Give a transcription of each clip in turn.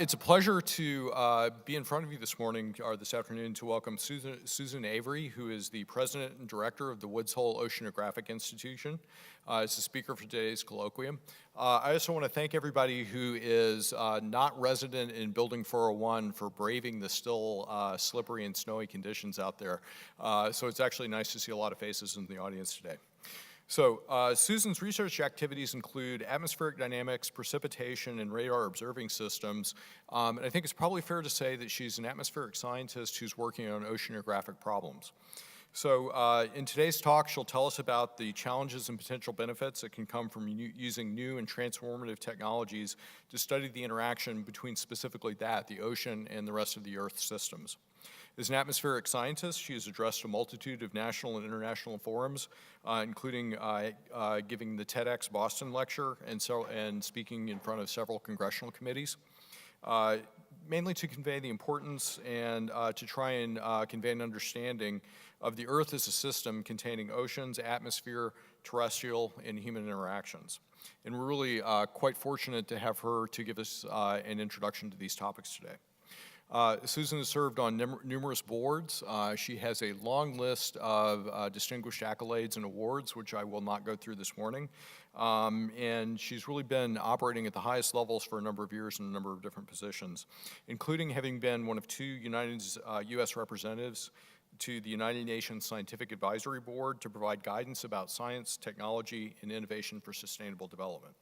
It's a pleasure to be in front of you this morning, or this afternoon, to welcome Susan Avery, who is the President and Director of the Woods Hole Oceanographic Institution, as the speaker for today's colloquium. I also want to thank everybody who is not resident in Building 401 for braving the still slippery and snowy conditions out there. So it's actually nice to see a lot of faces in the audience today. So Susan's research activities include atmospheric dynamics, precipitation, and radar observing systems. And I think it's probably fair to say that she's an atmospheric scientist who's working on oceanographic problems. So in today's talk, she'll tell us about the challenges and potential benefits that can come from using new and transformative technologies to study the interaction between specifically the ocean and the rest of the Earth systems. As an atmospheric scientist, she has addressed a multitude of national and international forums, including giving the TEDx Boston lecture and speaking in front of several congressional committees, mainly to convey the importance and to try and convey an understanding of the Earth as a system containing oceans, atmosphere, terrestrial, and human interactions. And we're really quite fortunate to have her to give us an introduction to these topics today. Susan has served on numerous boards. She has a long list of distinguished accolades and awards, which I will not go through this morning. And she's really been operating at the highest levels for a number of years in a number of different positions, including having been one of two U.S. representatives to the United Nations Scientific Advisory Board to provide guidance about science, technology, and innovation for sustainable development.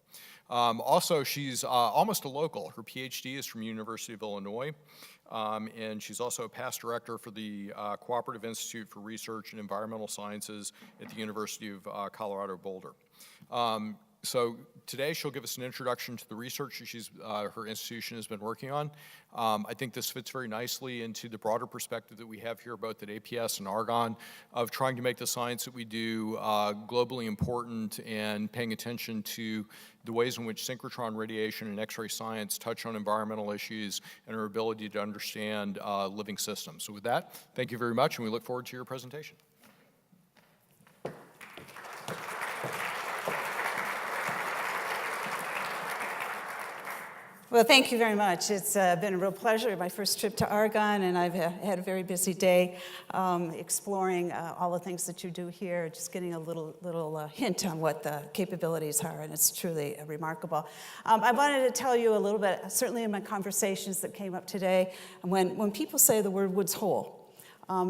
Also, she's almost a local. Her PhD is from University of Illinois, and she's also a past director for the Cooperative Institute for Research and Environmental Sciences at the University of Colorado Boulder. So today she'll give us an introduction to the research that her institution has been working on. I think this fits very nicely into the broader perspective that we have here both at APS and Argonne of trying to make the science that we do globally important and paying attention to the ways in which synchrotron radiation and X-ray science touch on environmental issues and our ability to understand living systems. So with that, thank you very much, and we look forward to your presentation. Well, thank you very much. It's been a real pleasure. My first trip to Argonne, and I've had a very busy day exploring all the things that you do here, just getting a little hint on what the capabilities are, and it's truly remarkable. I wanted to tell you a little bit, certainly in my conversations that came up today, when people say the word Woods Hole,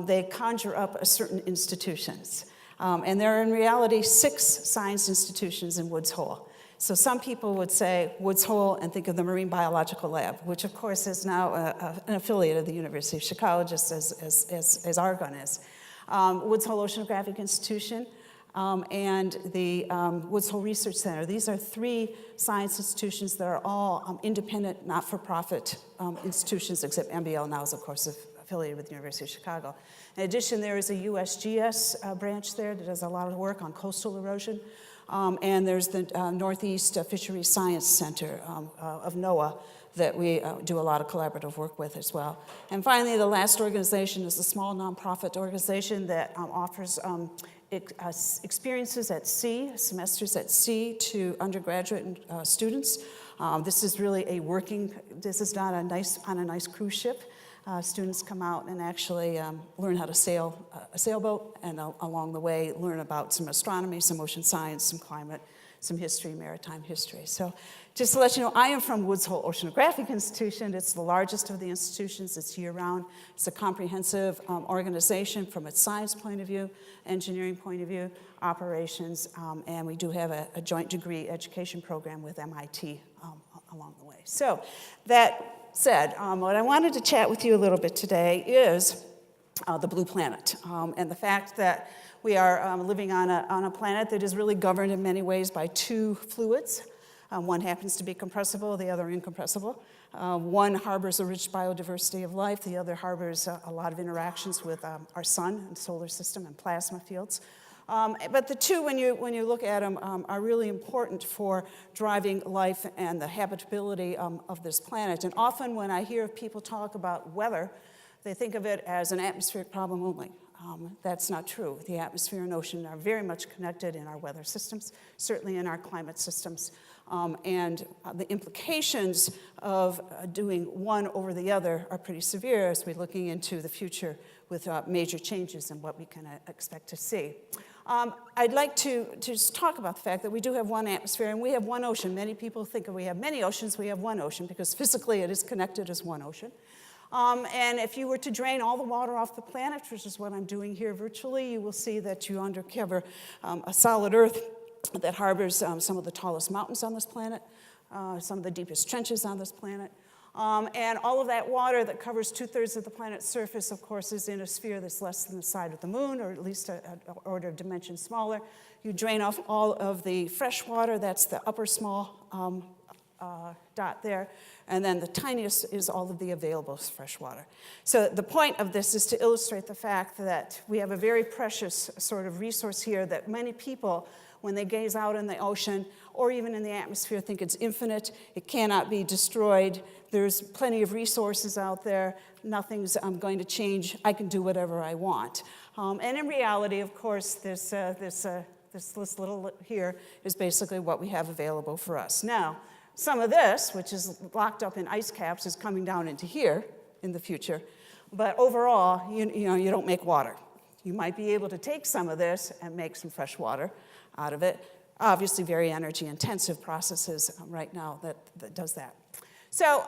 they conjure up certain institutions. And there are in reality 6 science institutions in Woods Hole. So some people would say Woods Hole and think of the Marine Biological Lab, which of course is now an affiliate of the University of Chicago, just as Argonne is. Woods Hole Oceanographic Institution and the Woods Hole Research Center. These are 3 science institutions that are all independent, not-for-profit institutions, except MBL now is, of course, affiliated with the University of Chicago. In addition, there is a USGS branch there that does a lot of work on coastal erosion. And there's the Northeast Fisheries Science Center of NOAA that we do a lot of collaborative work with as well. And finally, the last organization is a small nonprofit organization that offers experiences at sea, semesters at sea to undergraduate students. This is really this is not on a nice cruise ship. Students come out and actually learn how to sail a sailboat, and along the way learn about some astronomy, some ocean science, some climate, some history, maritime history. So just to let you know, I am from Woods Hole Oceanographic Institution. It's the largest of the institutions. It's year-round. It's a comprehensive organization from its science point of view, engineering point of view, operations, and we do have a joint degree education program with MIT along the way. So that said, what I wanted to chat with you a little bit today is the blue planet and the fact that we are living on a planet that is really governed in many ways by 2 fluids. One happens to be compressible, the other incompressible. One harbors a rich biodiversity of life, the other harbors a lot of interactions with our sun and solar system and plasma fields. But the 2, when you look at them, are really important for driving life and the habitability of this planet. And often when I hear people talk about weather, they think of it as an atmospheric problem only. That's not true. The atmosphere and ocean are very much connected in our weather systems, certainly in our climate systems. And the implications of doing one over the other are pretty severe as we're looking into the future with major changes in what we can expect to see. I'd like to just talk about the fact that we do have one atmosphere and we have one ocean. Many people think we have many oceans, we have one ocean because physically it is connected as one ocean. And if you were to drain all the water off the planet, which is what I'm doing here virtually, you will see that you uncover a solid Earth that harbors some of the tallest mountains on this planet, some of the deepest trenches on this planet. And all of that water that covers 2/3 of the planet's surface, of course, is in a sphere that's less than the side of the moon, or at least an order of dimension smaller. You drain off all of the fresh water, that's the upper small dot there, and then the tiniest is all of the available fresh water. So the point of this is to illustrate the fact that we have a very precious sort of resource here that many people, when they gaze out in the ocean or even in the atmosphere, think it's infinite, it cannot be destroyed, there's plenty of resources out there, nothing's going to change, I can do whatever I want. And in reality, of course, this little here is basically what we have available for us. Now, some of this, which is locked up in ice caps, is coming down into here in the future, but overall, you don't make water. You might be able to take some of this and make some fresh water out of it. Obviously, very energy-intensive processes right now that does that. So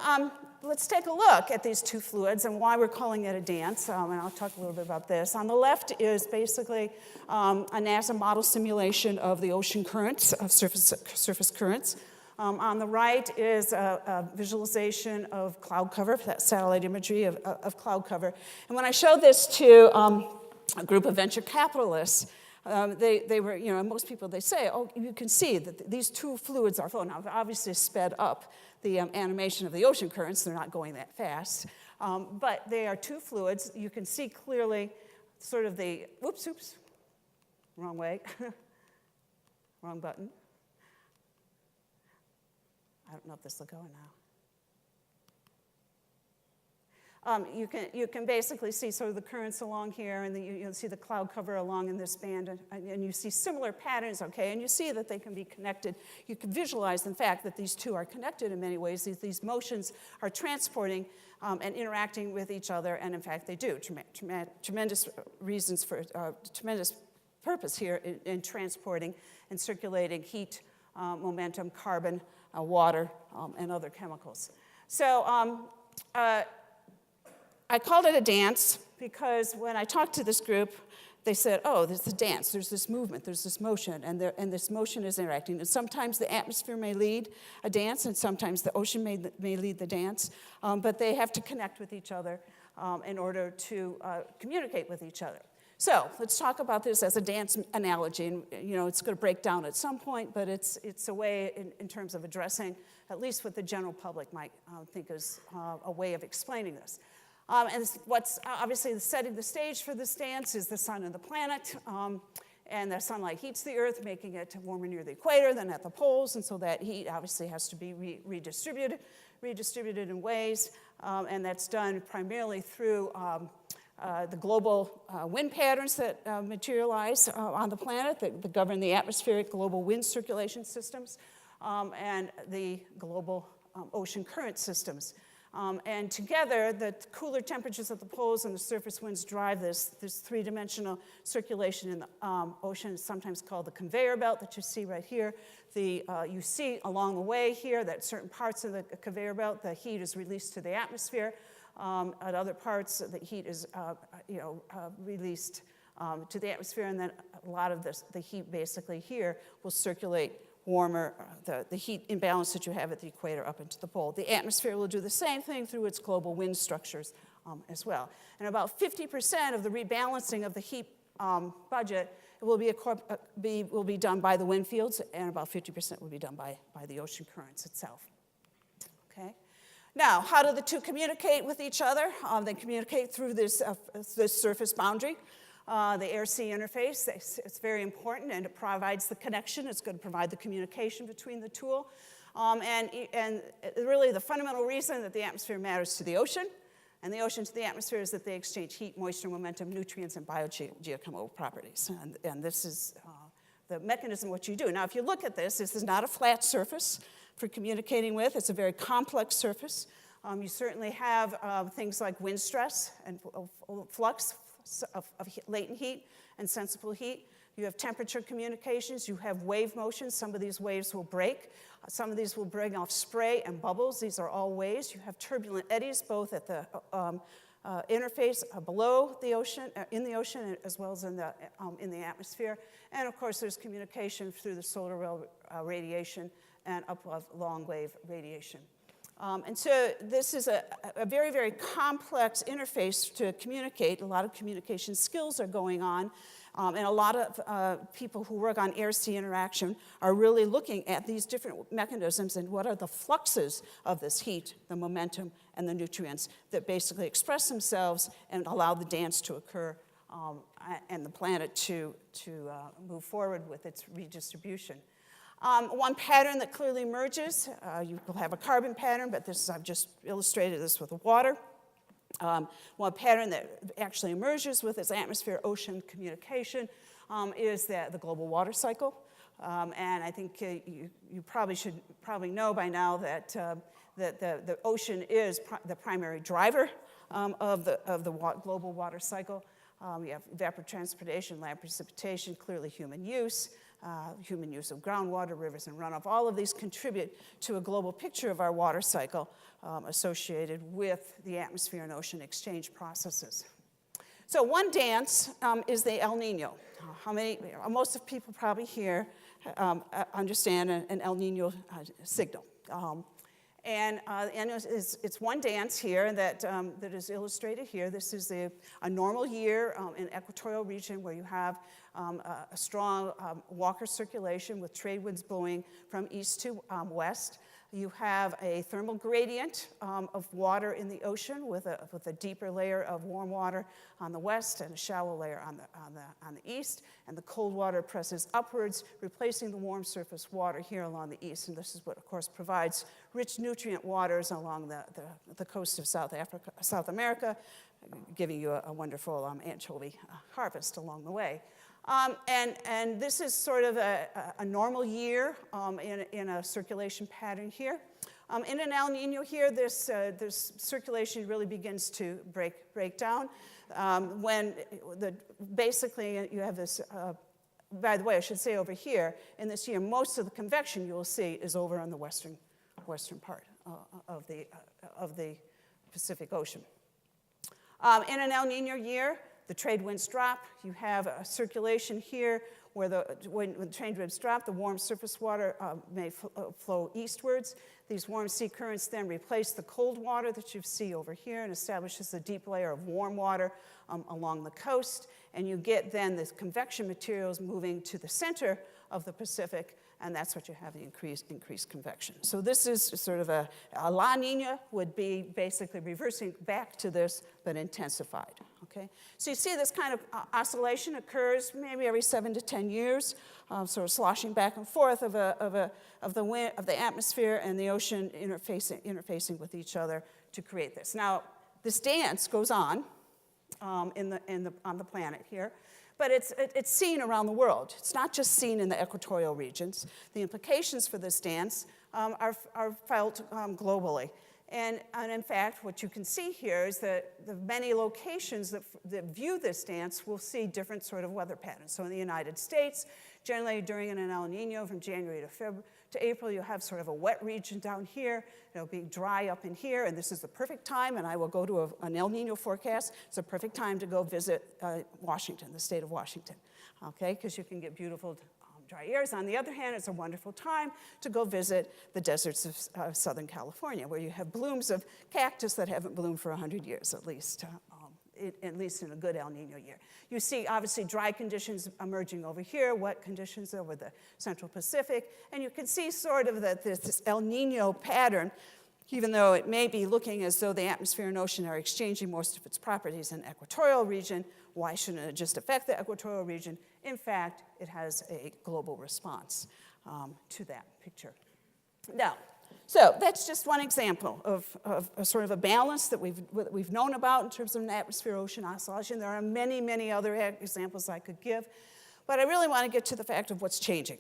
let's take a look at these two fluids and why we're calling it a dance, and I'll talk a little bit about this. On the left is basically a NASA model simulation of the ocean currents, of surface currents. On the right is a visualization of cloud cover, that satellite imagery of cloud cover. And when I showed this to a group of venture capitalists, they were, most people, they say, oh, you can see that these two fluids are flowing. Now, I've obviously sped up the animation of the ocean currents. They're not going that fast. But they are two fluids. You can see clearly sort of the, oops, wrong way, wrong button. I don't know if this will go now. You can basically see sort of the currents along here, and you'll see the cloud cover along in this band, and you see similar patterns, okay? And you see that they can be connected. You can visualize, in fact, that these two are connected in many ways. These motions are transporting and interacting with each other, and in fact, they do. Tremendous reasons for, tremendous purpose here in transporting and circulating heat, momentum, carbon, water, and other chemicals. So I called it a dance because when I talked to this group, they said, oh, there's a dance, there's this movement, there's this motion, and this motion is interacting. And sometimes the atmosphere may lead a dance, and sometimes the ocean may lead the dance, but they have to connect with each other in order to communicate with each other. So let's talk about this as a dance analogy, and it's going to break down at some point, but it's a way in terms of addressing at least what the general public might think is a way of explaining this. And what's obviously setting the stage for this dance is the sun and the planet, and the sunlight heats the Earth, making it warmer near the equator than at the poles, and so that heat obviously has to be redistributed in ways, and that's done primarily through the global wind patterns that materialize on the planet that govern the atmospheric global wind circulation systems and the global ocean current systems. And together, the cooler temperatures at the poles and the surface winds drive this three-dimensional circulation in the ocean. It's sometimes called the conveyor belt that you see right here. You see along the way here that certain parts of the conveyor belt, the heat is released to the atmosphere. At other parts, the heat is released to the atmosphere, and then a lot of the heat basically here will circulate warmer, the heat imbalance that you have at the equator up into the pole. The atmosphere will do the same thing through its global wind structures as well. And about 50% of the rebalancing of the heat budget will be done by the wind fields, and about 50% will be done by the ocean currents itself. Okay. Now, how do the two communicate with each other? They communicate through this surface boundary. The air-sea interface, it's very important, and it provides the connection. It's going to provide the communication between the two. And really the fundamental reason that the atmosphere matters to the ocean and the ocean to the atmosphere is that they exchange heat, moisture, momentum, nutrients, and biogeochemical properties. And this is the mechanism of what you do. Now, if you look at this is not a flat surface. for communicating with. It's a very complex surface. You certainly have things like wind stress and flux of latent heat and sensible heat. You have temperature communications. You have wave motion. Some of these waves will break. Some of these will bring off spray and bubbles. These are all waves. You have turbulent eddies both at the interface below the ocean, in the ocean, as well as in the atmosphere. And of course, there's communication through the solar radiation and up of long wave radiation. And so this is a very, very complex interface to communicate. A lot of communication skills are going on. And a lot of people who work on air-sea interaction are really looking at these different mechanisms and what are the fluxes of this heat, the momentum, and the nutrients that basically express themselves and allow the dance to occur and the planet to move forward with its redistribution. One pattern that clearly emerges, you will have a carbon pattern, but I've just illustrated this with water. One pattern that actually emerges with this atmosphere-ocean communication is the global water cycle. And I think you probably know by now that the ocean is the primary driver of the global water cycle. You have evapotranspiration, land precipitation, clearly human use of groundwater, rivers, and runoff. All of these contribute to a global picture of our water cycle associated with the atmosphere and ocean exchange processes. So one dance is the El Nino. Most of people probably here understand an El Nino signal. And it's one dance here that is illustrated here. This is a normal year in equatorial region where you have a strong Walker circulation with trade winds blowing from east to west. You have a thermal gradient of water in the ocean with a deeper layer of warm water on the west and a shallow layer on the east. And the cold water presses upwards, replacing the warm surface water here along the east. And this is what, of course, provides rich nutrient waters along the coast of South America, giving you a wonderful anchovy harvest along the way. And this is sort of a normal year in a circulation pattern here. In an El Nino here, this circulation really begins to break down. When basically you have this, by the way, I should say over here, in this year, most of the convection you will see is over on the western part of the Pacific Ocean. In an El Nino year, the trade winds drop. You have a circulation here where when the trade winds drop, the warm surface water may flow eastwards. These warm sea currents then replace the cold water that you see over here and establishes a deep layer of warm water along the coast. And you get then the convection materials moving to the center of the Pacific, and that's what you have, the increased convection. So this is sort of a La Nina would be basically reversing back to this, but intensified, okay? So you see this kind of oscillation occurs maybe every 7 to 10 years, sort of sloshing back and forth of the atmosphere and the ocean interfacing with each other to create this. Now, this dance goes on on the planet here. But it's seen around the world. It's not just seen in the equatorial regions. The implications for this dance are felt globally. And in fact, what you can see here is that the many locations that view this dance will see different sort of weather patterns. So in the United States, generally during an El Nino from January to April, you'll have sort of a wet region down here. It'll be dry up in here, and this is the perfect time, and I will go to an El Nino forecast. It's a perfect time to go visit Washington, the state of Washington, okay, because you can get beautiful dry airs. On the other hand, it's a wonderful time to go visit the deserts of Southern California, where you have blooms of cactus that haven't bloomed for 100 years at least in a good El Nino year. You see, obviously, dry conditions emerging over here, wet conditions over the Central Pacific, and you can see sort of this El Nino pattern, even though it may be looking as though the atmosphere and ocean are exchanging most of its properties in the equatorial region. Why shouldn't it just affect the equatorial region? In fact, it has a global response to that picture. Now, so that's just one example of a sort of a balance that we've known about in terms of an atmosphere-ocean oscillation. There are many, many other examples I could give, but I really want to get to the fact of what's changing.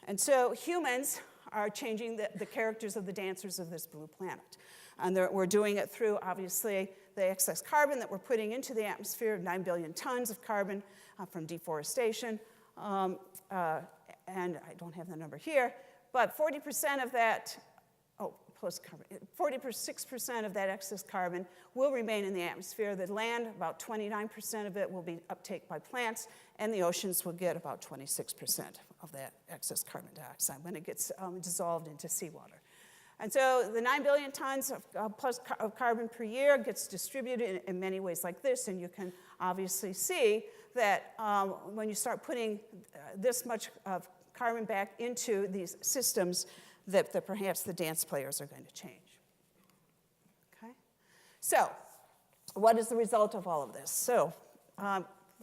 And so humans are changing the characters of the dancers of this blue planet. And we're doing it through, obviously, the excess carbon that we're putting into the atmosphere, 9 billion tons of carbon from deforestation. And I don't have the number here, but 40% of that, plus carbon, 46% of that excess carbon will remain in the atmosphere. The land, about 29% of it will be uptaken by plants, and the oceans will get about 26% of that excess carbon dioxide when it gets dissolved into seawater. And so the 9 billion tons of carbon per year gets distributed in many ways like this, and you can obviously see that when you start putting this much of carbon back into these systems, that perhaps the dance players are going to change. Okay? So what is the result of all of this? So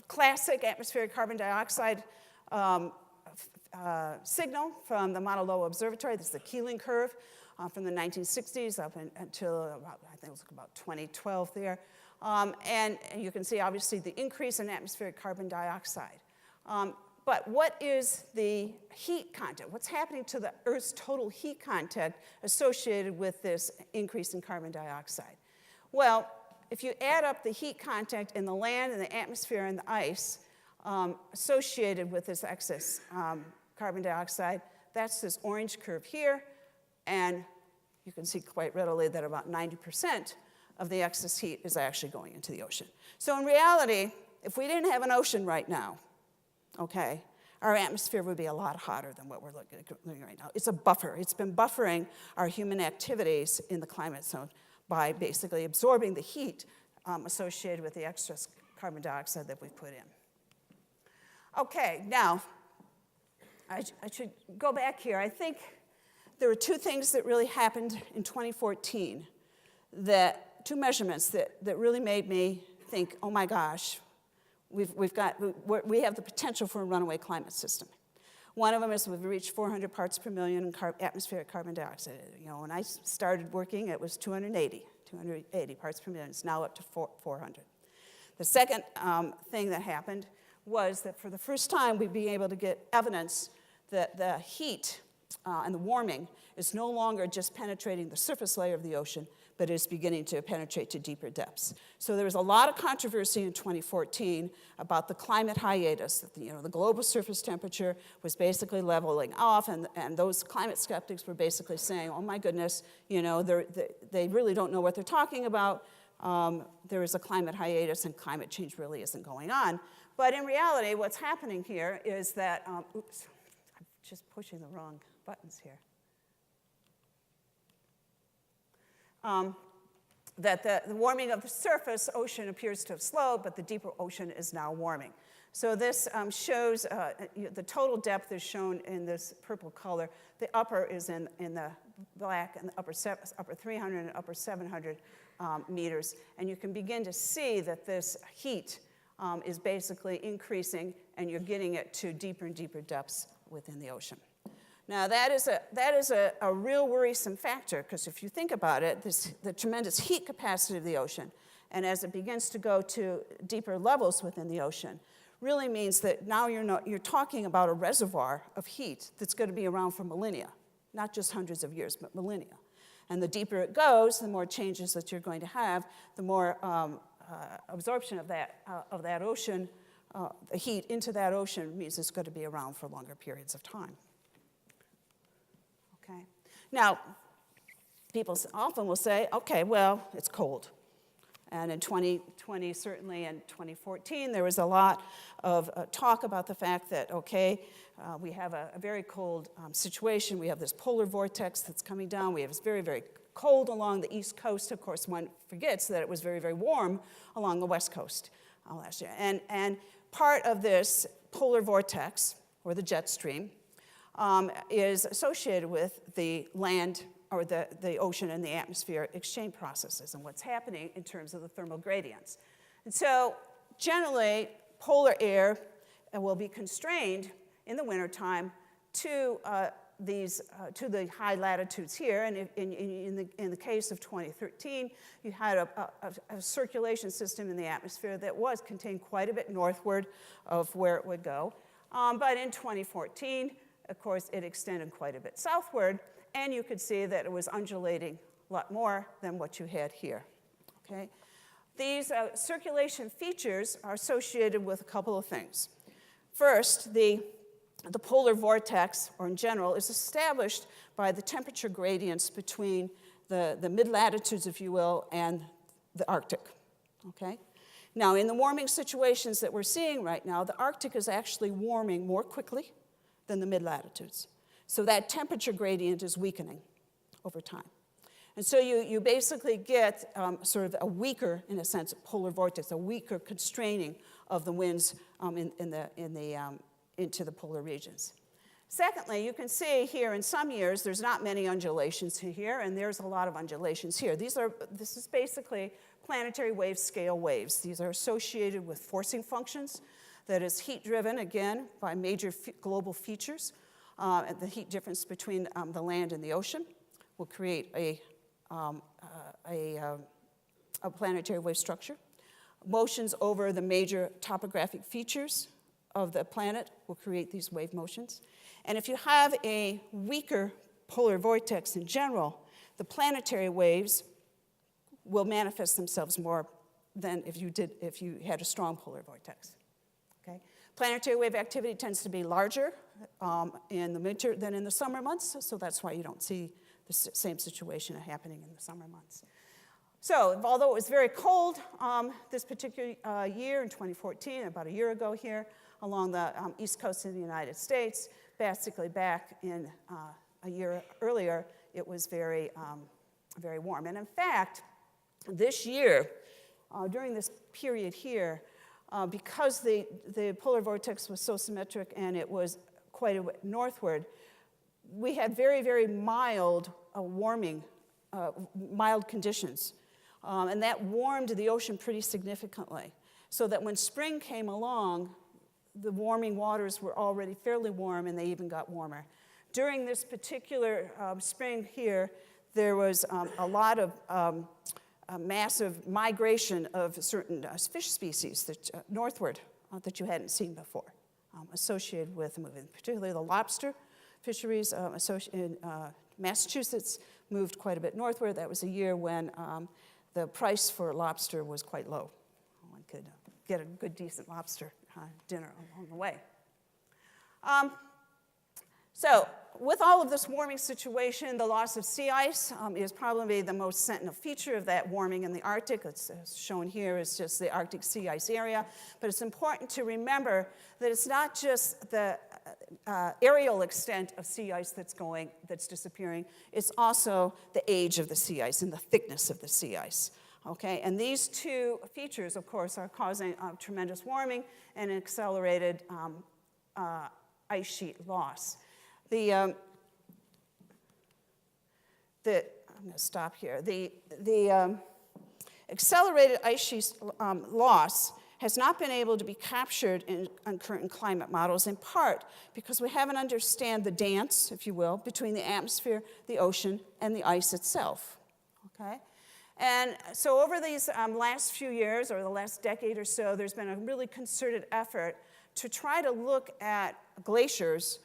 classic atmospheric carbon dioxide signal from the Mauna Loa Observatory. This is the Keeling curve from the 1960s up until about, I think it was about 2012 there. And you can see, obviously, the increase in atmospheric carbon dioxide. But what is the heat content? What's happening to the Earth's total heat content associated with this increase in carbon dioxide? Well, if you add up the heat content in the land and the atmosphere and the ice associated with this excess carbon dioxide, that's this orange curve here. And you can see quite readily that about 90% of the excess heat is actually going into the ocean. So in reality, if we didn't have an ocean right now, okay, our atmosphere would be a lot hotter than what we're looking at right now. It's a buffer. It's been buffering our human activities in the climate zone by basically absorbing the heat associated with the excess carbon dioxide that we put in. Okay, now, I should go back here. I think there were two things that really happened in 2014, two measurements that really made me think, oh my gosh, we have the potential for a runaway climate system. One of them is we've reached 400 parts per million in atmospheric carbon dioxide. You know, when I started working, it was 280 parts per million. It's now up to 400. The second thing that happened was that for the first time, we'd be able to get evidence that the heat and the warming is no longer just penetrating the surface layer of the ocean, but is beginning to penetrate to deeper depths. So there was a lot of controversy in 2014 about the climate hiatus, that the global surface temperature was basically leveling off, and those climate skeptics were basically saying, oh my goodness, they really don't know what they're talking about. There is a climate hiatus, and climate change really isn't going on. But in reality, what's happening here is that, oops, I'm just pushing the wrong buttons here. That the warming of the surface ocean appears to have slowed, but the deeper ocean is now warming. So this shows the total depth is shown in this purple color. The upper is in the black, and the upper 300 and upper 700 meters. And you can begin to see that this heat is basically increasing, and you're getting it to deeper and deeper depths within the ocean. Now, that is a real worrisome factor, because if you think about it, the tremendous heat capacity of the ocean, and as it begins to go to deeper levels within the ocean, really means that now you're talking about a reservoir of heat that's going to be around for millennia, not just hundreds of years, but millennia. And the deeper it goes, the more changes that you're going to have, the more absorption of that ocean, the heat into that ocean means it's going to be around for longer periods of time. Okay. Now, people often will say, okay, well, it's cold. And in 2020, certainly in 2014, there was a lot of talk about the fact that, okay, we have a very cold situation. We have this polar vortex that's coming down. We have this very, very cold along the East Coast. Of course, one forgets that it was very, very warm along the West Coast last year. And part of this polar vortex, or the jet stream, is associated with the land or the ocean and the atmosphere exchange processes and what's happening in terms of the thermal gradients. And so generally, polar air will be constrained in the wintertime to the high latitudes here. And in the case of 2013, you had a circulation system in the atmosphere that was contained quite a bit northward of where it would go. But in 2014, of course, it extended quite a bit southward, and you could see that it was undulating a lot more than what you had here. Okay? These circulation features are associated with a couple of things. First, the polar vortex, or in general, is established by the temperature gradients between the mid-latitudes, if you will, and the Arctic. Okay? Now, in the warming situations that we're seeing right now, the Arctic is actually warming more quickly than the mid-latitudes. So that temperature gradient is weakening over time. And so you basically get sort of a weaker, in a sense, polar vortex, a weaker constraining of the winds into the polar regions. Secondly, you can see here in some years there's not many undulations here, and there's a lot of undulations here. This is basically planetary wave scale waves. These are associated with forcing functions, that is heat-driven, again, by major global features. The heat difference between the land and the ocean will create a planetary wave structure. Motions over the major topographic features of the planet will create these wave motions. And if you have a weaker polar vortex in general, the planetary waves will manifest themselves more than if you had a strong polar vortex. Okay? Planetary wave activity tends to be larger in the winter than in the summer months, so that's why you don't see the same situation happening in the summer months. So, although it was very cold this particular year in 2014, about a year ago here, along the east coast of the United States, basically back in a year earlier, it was very, very warm. And in fact, this year, during this period here, because the polar vortex was so symmetric and it was quite a bit northward, we had very, very mild warming, mild conditions. And that warmed the ocean pretty significantly. So that when spring came along, the warming waters were already fairly warm, and they even got warmer. During this particular spring here, there was a lot of a massive migration of certain fish species that, northward that you hadn't seen before, associated with the movement. Particularly the lobster fisheries in Massachusetts moved quite a bit northward. That was a year when the price for lobster was quite low. One could get a good, decent lobster dinner along the way. So with all of this warming situation, the loss of sea ice is probably the most sentinel feature of that warming in the Arctic. It's shown here is just the Arctic sea ice area. But it's important to remember that it's not just the aerial extent of sea ice that's disappearing. It's also the age of the sea ice and the thickness of the sea ice. Okay, and these two features, of course, are causing tremendous warming and accelerated ice sheet loss. I'm going to stop here. The accelerated ice sheet loss has not been able to be captured in current climate models, in part because we haven't understand the dance, if you will, between the atmosphere, the ocean, and the ice itself. Okay? And so over these last few years, or the last decade or so, there's been a really concerted effort to try to look at glaciers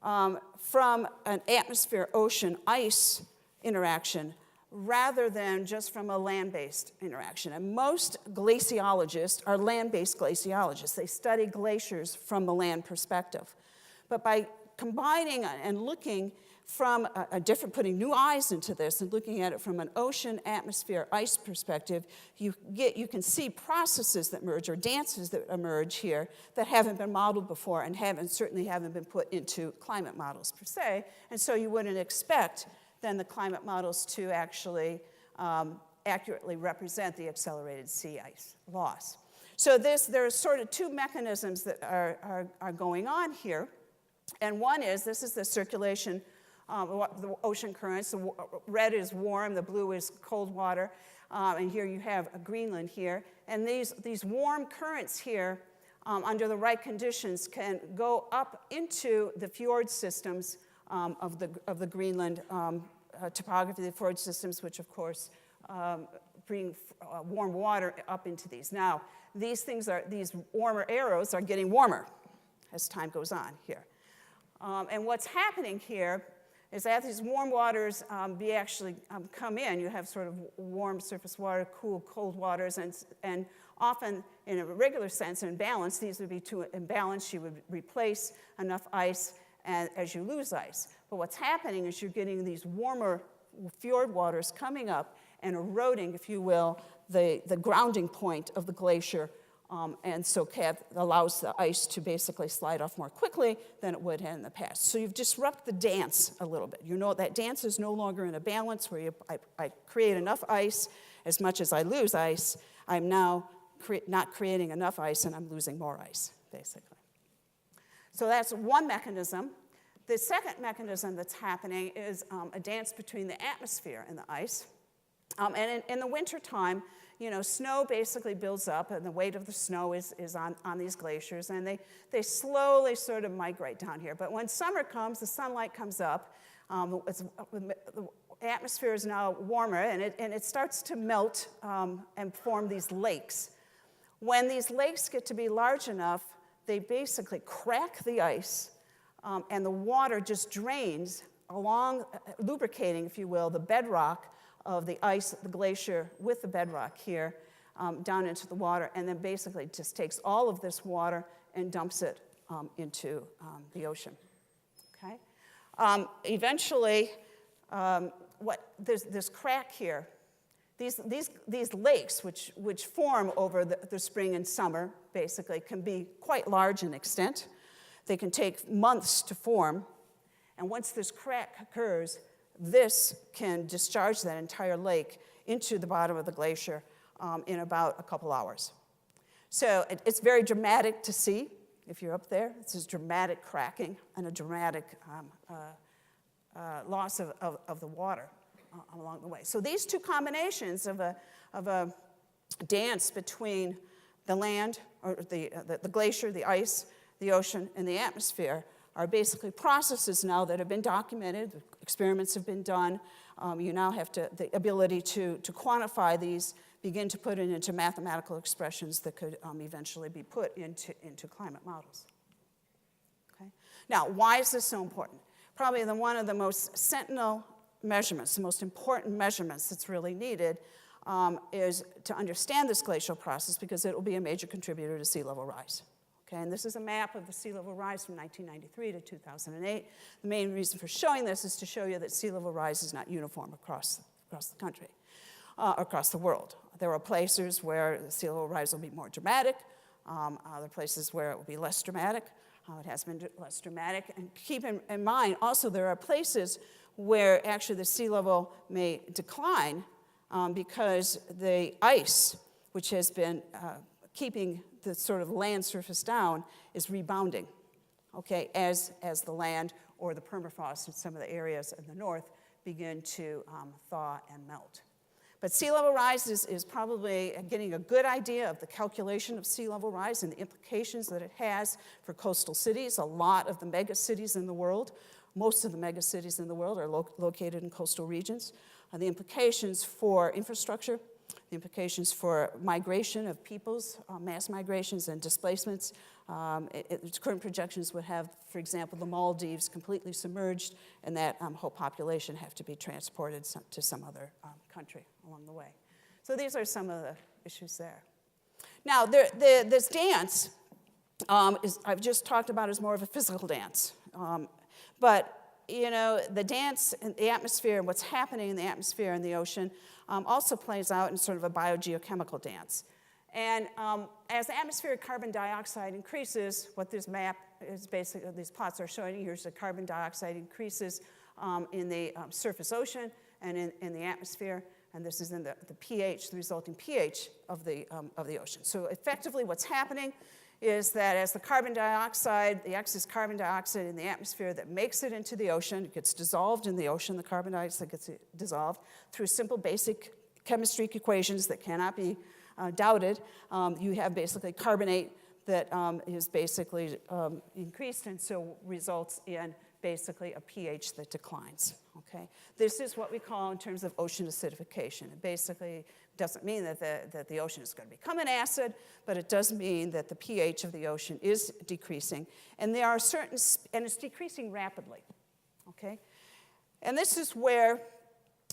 from an atmosphere-ocean-ice interaction rather than just from a land-based interaction. And most glaciologists are land-based glaciologists. They study glaciers from the land perspective. But by combining and looking from putting new eyes into this and looking at it from an ocean, atmosphere, ice perspective, you can see processes that emerge or dances that emerge here that haven't been modeled before and certainly haven't been put into climate models per se. And so you wouldn't expect then the climate models to actually accurately represent the accelerated sea ice loss. So there are sort of two mechanisms that are going on here. And one is, this is the circulation, the ocean currents. The red is warm, the blue is cold water. And here you have Greenland here. And these warm currents here, under the right conditions, can go up into the fjord systems of the Greenland topography, the fjord systems, which of course bring warm water up into these. Now, these warmer arrows are getting warmer as time goes on here. And what's happening here is that these warm waters actually come in. You have sort of warm surface water, cool, cold waters, and often in a regular sense, in balance, these would be too imbalanced. You would replace enough ice as you lose ice. But what's happening is you're getting these warmer fjord waters coming up and eroding, if you will, the grounding point of the glacier, and so allows the ice to basically slide off more quickly than it would have in the past. So you've disrupted the dance a little bit. You know that dance is no longer in a balance where I create enough ice as much as I lose ice. I'm now not creating enough ice and I'm losing more ice, basically. So that's one mechanism. The second mechanism that's happening is a dance between the atmosphere and the ice. And in the wintertime, snow basically builds up, and the weight of the snow is on these glaciers, and they slowly sort of migrate down here. But when summer comes, the sunlight comes up, the atmosphere is now warmer, and it starts to melt and form these lakes. When these lakes get to be large enough, they basically crack the ice, and the water just drains along, lubricating, if you will, the bedrock of the ice, the glacier with the bedrock here, down into the water, and then basically just takes all of this water and dumps it into the ocean. Okay? Eventually, there's this crack here. These lakes, which form over the spring and summer, basically, can be quite large in extent. They can take months to form, and once this crack occurs, this can discharge that entire lake into the bottom of the glacier in about a couple hours. So it's very dramatic to see if you're up there. It's this dramatic cracking and a dramatic loss of the water along the way. So these two combinations of a dance between the land, or the glacier, the ice, the ocean, and the atmosphere are basically processes now that have been documented. Experiments have been done. You now have the ability to quantify these, begin to put it into mathematical expressions that could eventually be put into climate models. Okay? Now, why is this so important? Probably one of the most sentinel measurements, the most important measurements that's really needed is to understand this glacial process, because it will be a major contributor to sea level rise. Okay, and this is a map of the sea level rise from 1993 to 2008. The main reason for showing this is to show you that sea level rise is not uniform across the country, across the world. There are places where the sea level rise will be more dramatic, other places where it will be less dramatic. It has been less dramatic. And keep in mind, also, there are places where actually the sea level may decline because the ice, which has been keeping the sort of land surface down, is rebounding, okay, as the land or the permafrost in some of the areas in the north begin to thaw and melt. But sea level rise is probably getting a good idea of the calculation of sea level rise and the implications that it has for coastal cities. A lot of the mega cities in the world, most of the mega cities in the world are located in coastal regions. The implications for infrastructure, the implications for migration of peoples, mass migrations and displacements. Current projections would have, for example, the Maldives completely submerged, and that whole population have to be transported to some other country along the way. So these are some of the issues there. Now, this dance I've just talked about as more of a physical dance. But the dance in the atmosphere and what's happening in the atmosphere and the ocean also plays out in sort of a biogeochemical dance. And as the atmospheric carbon dioxide increases, what this map is basically, these plots are showing you, here's the carbon dioxide increases in the surface ocean and in the atmosphere, and this is in the pH, the resulting pH of the ocean. So effectively what's happening is that as the carbon dioxide, the excess carbon dioxide in the atmosphere that makes it into the ocean, it gets dissolved in the ocean, the carbon dioxide gets dissolved through simple basic chemistry equations that cannot be doubted. You have basically carbonate that is basically increased and so results in basically a pH that declines, okay? This is what we call in terms of ocean acidification. It basically doesn't mean that the ocean is going to become an acid, but it does mean that the pH of the ocean is decreasing. And there are certain, and it's decreasing rapidly, okay? And this is where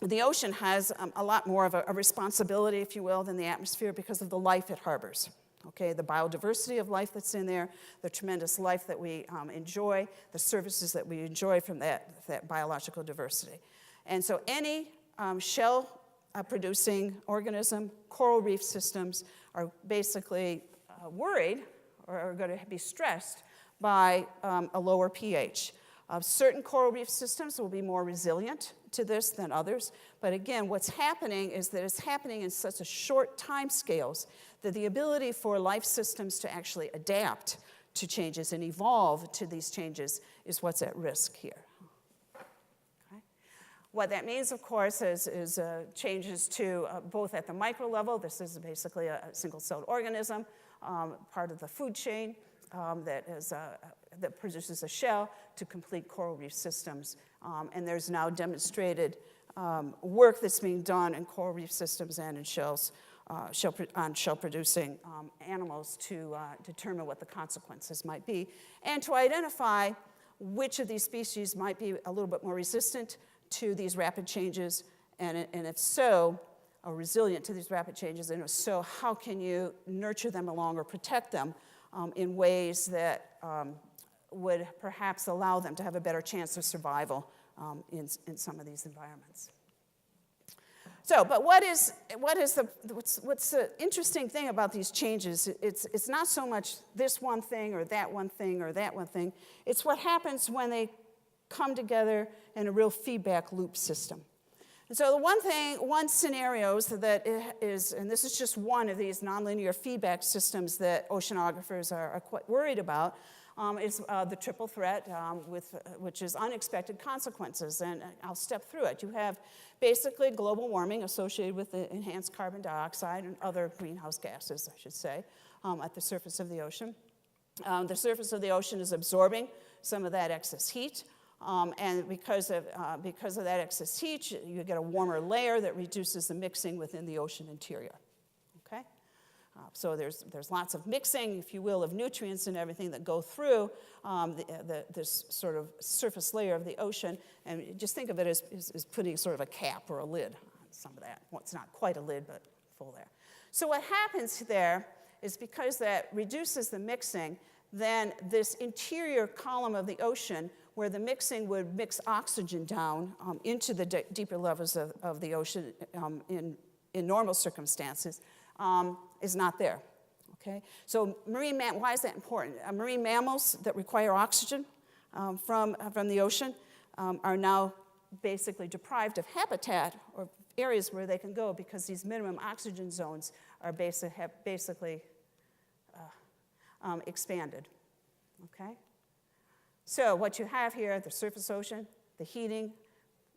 the ocean has a lot more of a responsibility, if you will, than the atmosphere because of the life it harbors. Okay, the biodiversity of life that's in there, the tremendous life that we enjoy, the services that we enjoy from that biological diversity. And so any shell-producing organism, coral reef systems are basically worried or are going to be stressed by a lower pH. Certain coral reef systems will be more resilient to this than others. But again, what's happening is that it's happening in such a short time scales that the ability for life systems to actually adapt to changes and evolve to these changes is what's at risk here. Okay. What that means, of course, is changes to both at the micro level. This is basically a single-celled organism, part of the food chain that produces a shell to complete coral reef systems. And there's now demonstrated work that's being done in coral reef systems and in on shell-producing animals to determine what the consequences might be, and to identify which of these species might be a little bit more resistant to these rapid changes, and if so, are resilient to these rapid changes, and if so, how can you nurture them along or protect them in ways that would perhaps allow them to have a better chance of survival in some of these environments. So, but what's the interesting thing about these changes? It's not so much this one thing or that one thing or that one thing. It's what happens when they come together in a real feedback loop system. And so the one scenario that is, and this is just one of these nonlinear feedback systems that oceanographers are quite worried about, is the triple threat, which is unexpected consequences. And I'll step through it. You have basically global warming associated with the enhanced carbon dioxide and other greenhouse gases, I should say, at the surface of the ocean. The surface of the ocean is absorbing some of that excess heat. And because of that excess heat, you get a warmer layer that reduces the mixing within the ocean interior. Okay? So there's lots of mixing, if you will, of nutrients and everything that go through this sort of surface layer of the ocean. And just think of it as putting sort of a cap or a lid on some of that. Well, it's not quite a lid, but full there. So what happens there is because that reduces the mixing, then this interior column of the ocean, where the mixing would mix oxygen down into the deeper levels of the ocean in normal circumstances, is not there. Okay? So why is that important? Marine mammals that require oxygen from the ocean are now basically deprived of habitat or areas where they can go because these minimum oxygen zones are have basically expanded. Okay? So what you have here, the surface ocean, the heating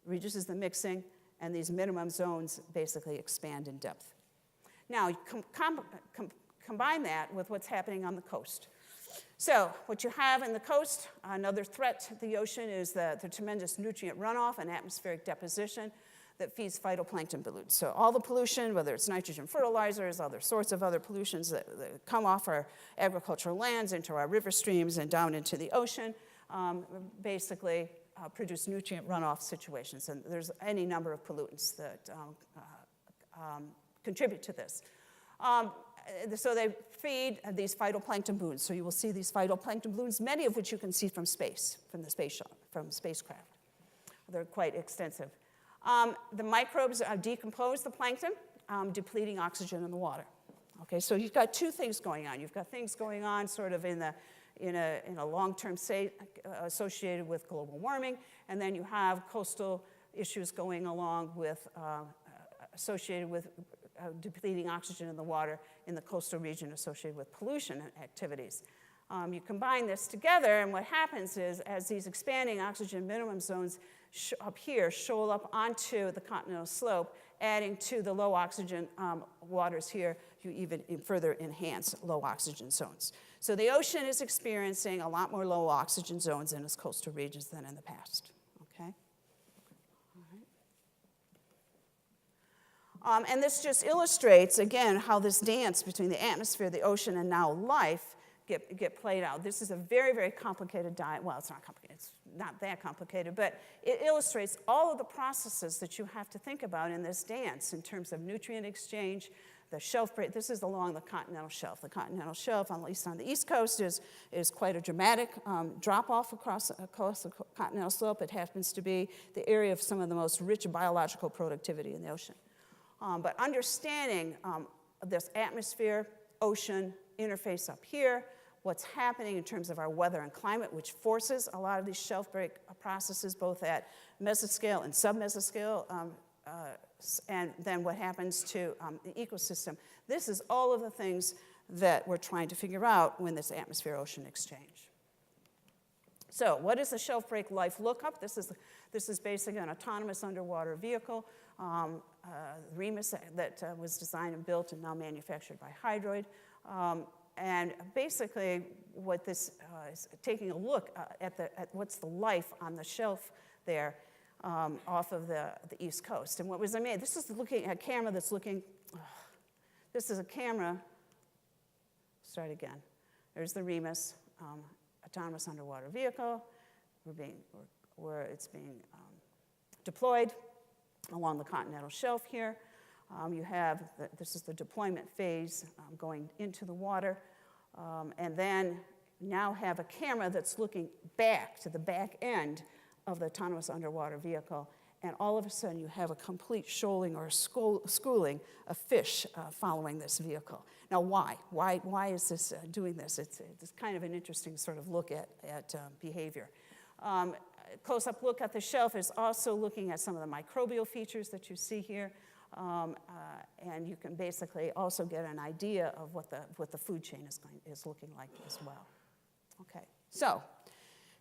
reduces the mixing, and these minimum zones basically expand in depth. Now, combine that with what's happening on the coast. So what you have in the coast, another threat to the ocean is the tremendous nutrient runoff and atmospheric deposition that feeds phytoplankton pollutants. So all the pollution, whether it's nitrogen fertilizers, other sorts of other pollutions that come off our agricultural lands into our river streams and down into the ocean, basically produce nutrient runoff situations. And there's any number of pollutants that contribute to this. So they feed these phytoplankton blooms. So you will see these phytoplankton blooms, many of which you can see from space, from spacecraft. They're quite extensive. The microbes decompose the plankton, depleting oxygen in the water. Okay, so you've got two things going on. You've got things going on sort of in a long-term state associated with global warming, and then you have coastal issues going along with associated with depleting oxygen in the water in the coastal region associated with pollution activities. You combine this together, and what happens is as these expanding oxygen minimum zones up here shoal up onto the continental slope, adding to the low oxygen waters here, you even further enhance low oxygen zones. So the ocean is experiencing a lot more low oxygen zones in its coastal regions than in the past. Okay? All right. And this just illustrates, again, how this dance between the atmosphere, the ocean, and now life get played out. This is a very, very complicated diet. Well, it's not complicated. It's not that complicated, but it illustrates all of the processes that you have to think about in this dance in terms of nutrient exchange, the shelf break. This is along the continental shelf. The continental shelf, at least on the East Coast, is quite a dramatic drop-off across the continental slope. It happens to be the area of some of the most rich biological productivity in the ocean. But understanding this atmosphere, ocean interface up here, what's happening in terms of our weather and climate, which forces a lot of these shelf break processes, both at mesoscale and submesoscale, and then what happens to the ecosystem. This is all of the things that we're trying to figure out when this atmosphere-ocean exchange. So what is the shelf break life lookup? This is basically an autonomous underwater vehicle, Remus, that was designed and built and now manufactured by Hydroid. And basically, what this is taking a look at what's the life on the shelf there off of the East Coast. And what was made? This is looking at a camera that's looking. This is a camera. Start again. There's the Remus autonomous underwater vehicle. Where it's being deployed along the continental shelf here. You have, this is the deployment phase going into the water. And then now have a camera that's looking back to the back end of the autonomous underwater vehicle. And all of a sudden you have a complete shoaling or schooling of fish following this vehicle. Now why? Why is this doing this? It's kind of an interesting sort of look at behavior. Close-up look at the shelf is also looking at some of the microbial features that you see here. And you can basically also get an idea of what the food chain is looking like as well. Okay, so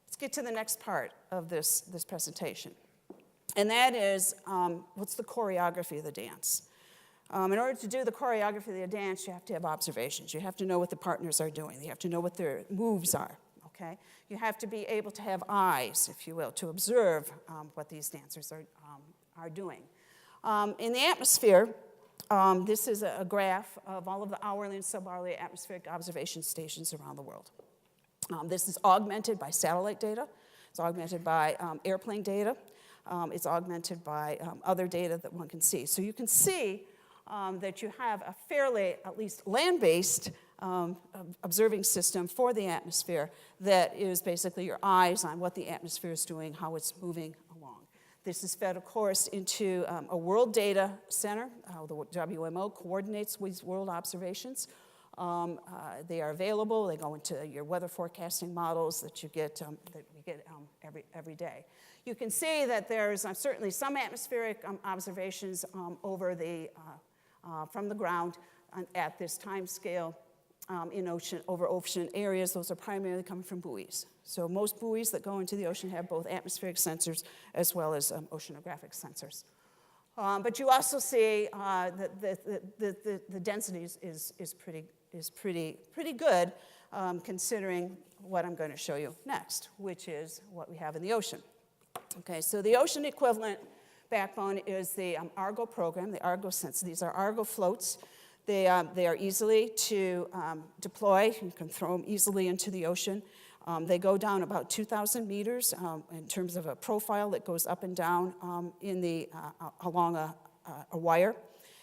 let's get to the next part of this presentation. And that is, what's the choreography of the dance? In order to do the choreography of the dance, you have to have observations. You have to know what the partners are doing. You have to know what their moves are. Okay? You have to be able to have eyes, if you will, to observe what these dancers are doing. In the atmosphere, this is a graph of all of the hourly and subarly atmospheric observation stations around the world. This is augmented by satellite data. It's augmented by airplane data. It's augmented by other data that one can see. So you can see that you have a fairly, at least land-based, observing system for the atmosphere that is basically your eyes on what the atmosphere is doing, how it's moving along. This is fed, of course, into a world data center. The WMO coordinates these world observations. They are available. They go into your weather forecasting models that you get every day. You can see that there's certainly some atmospheric observations over from the ground at this time scale over ocean areas. Those are primarily coming from buoys. So most buoys that go into the ocean have both atmospheric sensors as well as oceanographic sensors. But you also see that the density is pretty good, considering what I'm going to show you next, which is what we have in the ocean. Okay, so the ocean equivalent backbone is the Argo program, the Argo sensor. These are Argo floats. They are easily to deploy. You can throw them easily into the ocean. They go down about 2,000 meters in terms of a profile that goes up and down along a wire,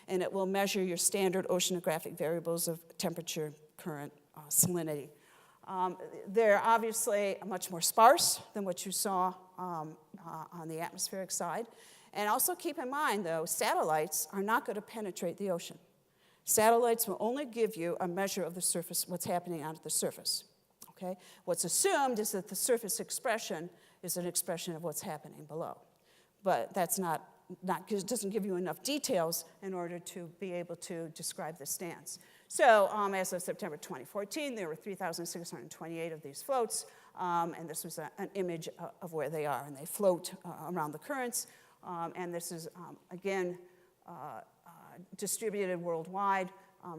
and it will measure your standard oceanographic variables of temperature, current, salinity. They're obviously much more sparse than what you saw on the atmospheric side. And also keep in mind, though, satellites are not going to penetrate the ocean. Satellites will only give you a measure of the surface, what's happening on the surface. Okay? What's assumed is that the surface expression is an expression of what's happening below. But that's it doesn't give you enough details in order to be able to describe the stance. So as of September 2014, there were 3,628 of these floats, and this was an image of where they are. And they float around the currents, and this is, again, distributed worldwide.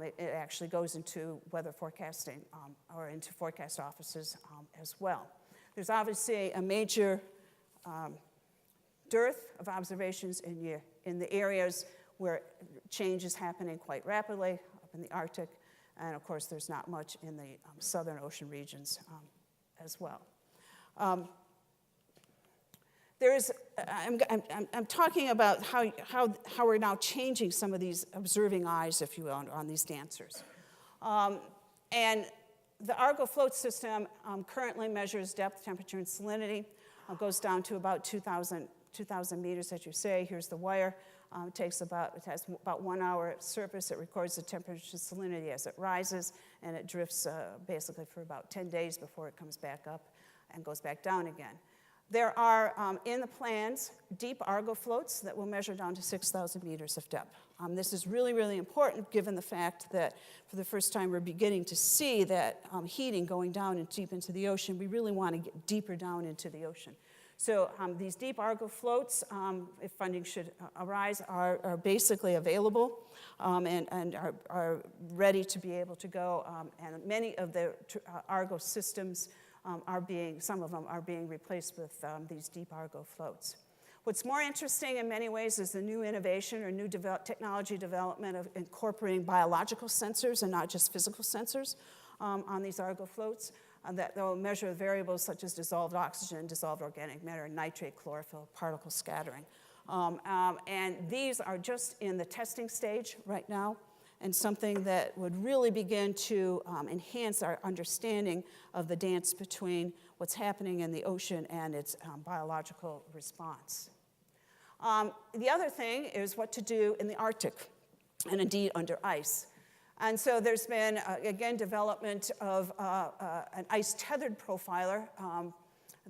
It actually goes into weather forecasting or into forecast offices as well. There's obviously a major dearth of observations in the areas where change is happening quite rapidly, up in the Arctic, and of course there's not much in the southern ocean regions as well. I'm talking about how we're now changing some of these observing eyes, if you will, on these dancers. And the Argo float system currently measures depth, temperature, and salinity. It goes down to about 2,000 meters, as you say. Here's the wire. It has about 1 hour at surface. It records the temperature and salinity as it rises, and it drifts basically for about 10 days before it comes back up and goes back down again. There are, in the plans, deep Argo floats that will measure down to 6,000 meters of depth. This is really, really important given the fact that for the first time we're beginning to see that heating going down and deep into the ocean. We really want to get deeper down into the ocean. So these deep Argo floats, if funding should arise, are basically available and are ready to be able to go. And many of the Argo systems some of them are being replaced with these deep Argo floats. What's more interesting in many ways is the new innovation or new technology development of incorporating biological sensors and not just physical sensors on these Argo floats that will measure variables such as dissolved oxygen, dissolved organic matter, nitrate, chlorophyll, particle scattering. And these are just in the testing stage right now, and something that would really begin to enhance our understanding of the dance between what's happening in the ocean and its biological response. The other thing is what to do in the Arctic, and indeed under ice. And so there's been, again, development of an ice-tethered profiler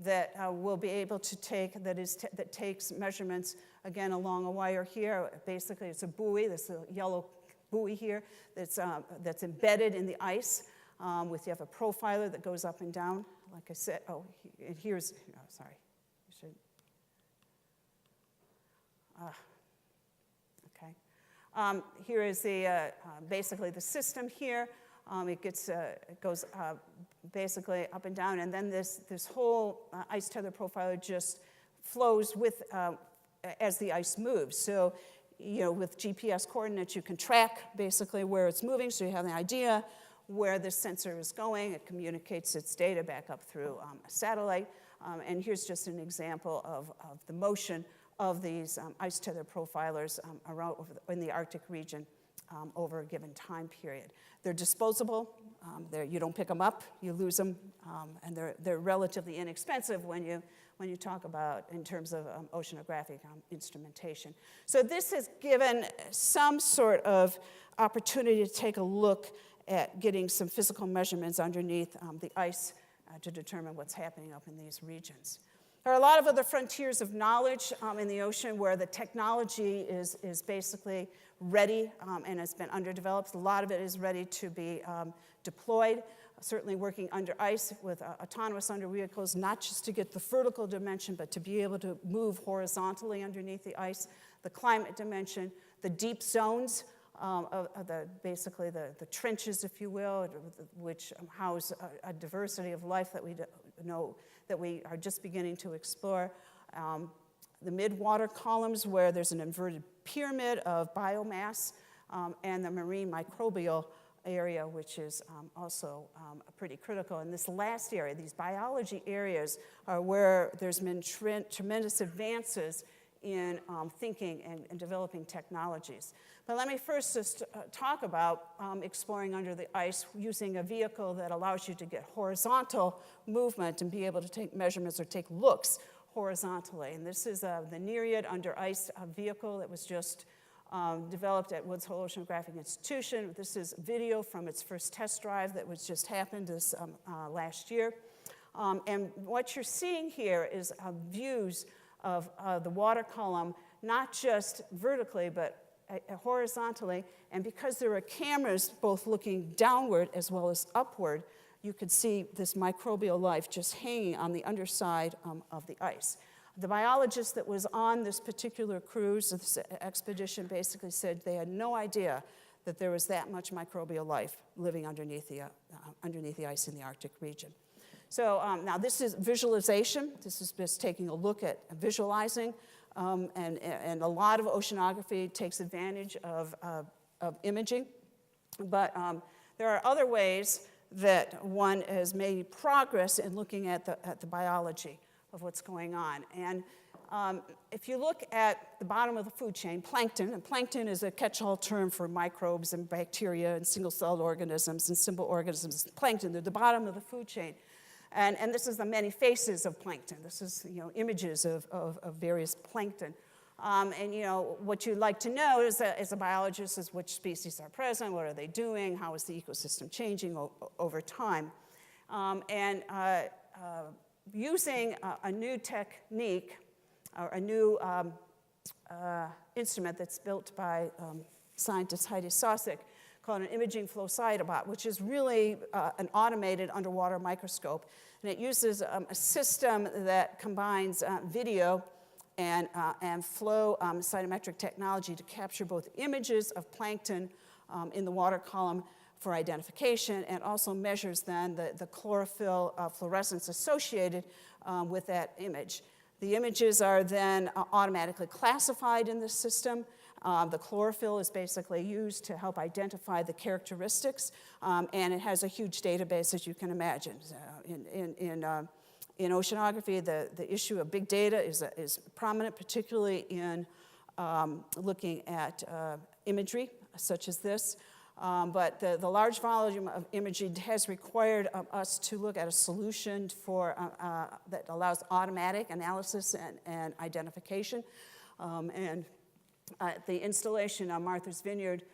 that will be able to that takes measurements, again, along a wire here. Basically, it's a buoy, this yellow buoy here that's embedded in the ice. You have a profiler that goes up and down. Like I said, here's, sorry. Okay. Here is basically the system here. It goes basically up and down, and then this whole ice tether profiler just flows with as the ice moves. So, with GPS coordinates, you can track basically where it's moving, so you have an idea where this sensor is going. It communicates its data back up through a satellite. And here's just an example of the motion of these ice tether profilers around in the Arctic region over a given time period. They're disposable. You don't pick them up, you lose them, and they're relatively inexpensive when you talk about in terms of oceanographic instrumentation. So this has given some sort of opportunity to take a look at getting some physical measurements underneath the ice to determine what's happening up in these regions. There are a lot of other frontiers of knowledge in the ocean where the technology is basically ready and has been underdeveloped. A lot of it is ready to be deployed, certainly working under ice with autonomous under vehicles, not just to get the vertical dimension, but to be able to move horizontally underneath the ice, the climate dimension, the deep zones of basically the trenches, if you will, which house a diversity of life that we know that we are just beginning to explore. The mid-water columns where there's an inverted pyramid of biomass, and the marine microbial area, which is also pretty critical. And this last area, these biology areas, are where there's been tremendous advances in thinking and developing technologies. But let me first just talk about exploring under the ice using a vehicle that allows you to get horizontal movement and be able to take measurements or take looks horizontally. And this is the Nereid under ice vehicle that was just developed at Woods Hole Oceanographic Institution. This is video from its first test drive that was just happened this last year. And what you're seeing here is views of the water column, not just vertically, but horizontally. And because there are cameras both looking downward as well as upward, you could see this microbial life just hanging on the underside of the ice. The biologist that was on this particular cruise, this expedition, basically said they had no idea that there was that much microbial life living underneath the ice in the Arctic region. So now this is visualization. This is just taking a look at visualizing, and a lot of oceanography takes advantage of imaging. But there are other ways that one has made progress in looking at the biology of what's going on. And if you look at the bottom of the food chain, plankton, and plankton is a catch-all term for microbes and bacteria and single-celled organisms and simple organisms. Plankton, they're the bottom of the food chain. And this is the many faces of plankton. This is, images of various plankton. And, what you'd like to know as a biologist is which species are present, what are they doing, how is the ecosystem changing over time. Using a new technique, or a new instrument that's built by scientist Heidi Sosik, called an imaging flow cytobot, which is really an automated underwater microscope. And it uses a system that combines video and flow cytometric technology to capture both images of plankton in the water column for identification, and also measures then the chlorophyll fluorescence associated with that image. The images are then automatically classified in the system. The chlorophyll is basically used to help identify the characteristics, and it has a huge database, as you can imagine. In oceanography, the issue of big data is prominent, particularly in looking at imagery such as this. But the large volume of imaging has required us to look at a solution that allows automatic analysis and identification. The installation on Martha's Vineyard,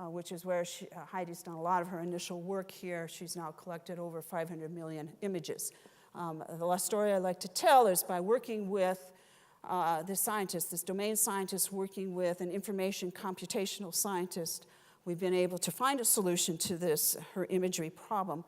which is where Heidi's done a lot of her initial work here, she's now collected over 500 million images. The last story I'd like to tell is by working with this domain scientist working with an information computational scientist, we've been able to find a solution to her imagery problem.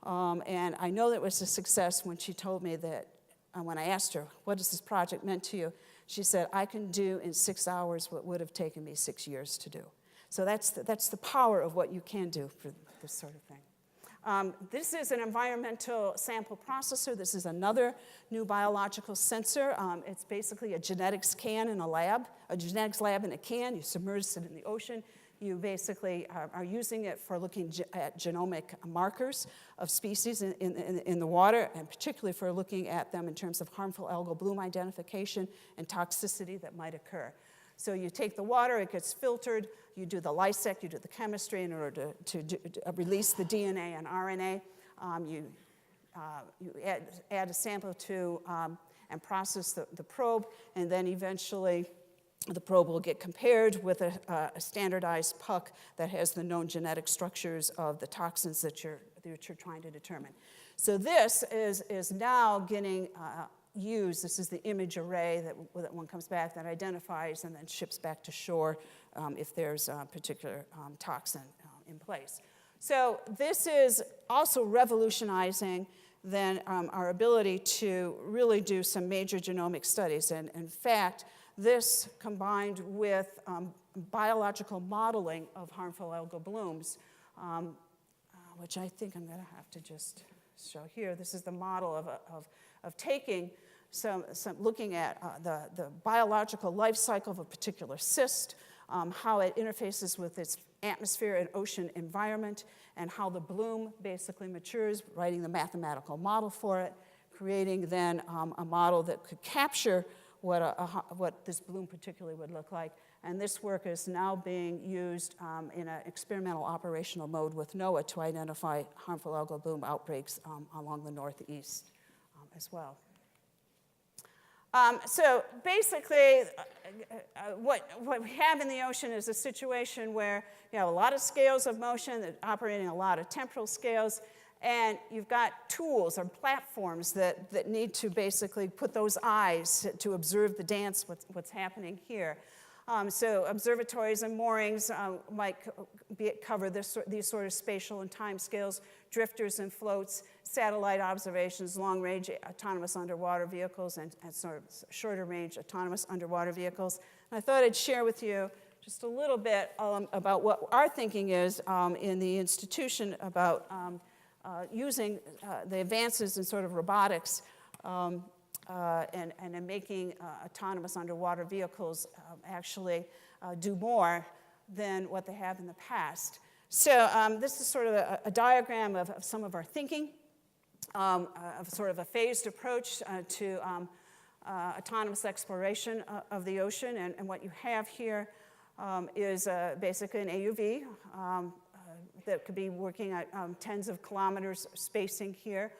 And I know that it was a success when she told me that, when I asked her, what has this project meant to you? She said, I can do in 6 hours what would have taken me 6 years to do. So that's the power of what you can do for this sort of thing. This is an environmental sample processor. This is another new biological sensor. It's basically a genetics can in a lab, a genetics lab in a can. You submerge it in the ocean. You basically are using it for looking at genomic markers of species in the water, and particularly for looking at them in terms of harmful algal bloom identification and toxicity that might occur. So you take the water, it gets filtered, you do the lysec, you do the chemistry in order to release the DNA and RNA. You add a sample to and process the probe, and then eventually the probe will get compared with a standardized puck that has the known genetic structures of the toxins that you're trying to determine. So this is now getting used. This is the image array that one comes back that identifies and then ships back to shore if there's a particular toxin in place. So this is also revolutionizing then our ability to really do some major genomic studies. And in fact, this combined with biological modeling of harmful algal blooms, which I think I'm going to have to just show here. This is the model of taking looking at the biological life cycle of a particular cyst, how it interfaces with its atmosphere and ocean environment, and how the bloom basically matures, writing the mathematical model for it, creating then a model that could capture what this bloom particularly would look like. And this work is now being used in an experimental operational mode with NOAA to identify harmful algal bloom outbreaks along the northeast as well. So basically, what we have in the ocean is a situation where you have a lot of scales of motion that operating a lot of temporal scales, and you've got tools or platforms that need to basically put those eyes to observe the dance, what's happening here. So observatories and moorings might cover these sort of spatial and time scales, drifters and floats, satellite observations, long-range autonomous underwater vehicles, and sort of shorter-range autonomous underwater vehicles. And I thought I'd share with you just a little bit about what our thinking is in the institution about using the advances in sort of robotics and in making autonomous underwater vehicles actually do more than what they have in the past. So this is sort of a diagram of some of our thinking, of sort of a phased approach to autonomous exploration of the ocean. And what you have here is basically an AUV that could be working at tens of kilometers spacing here.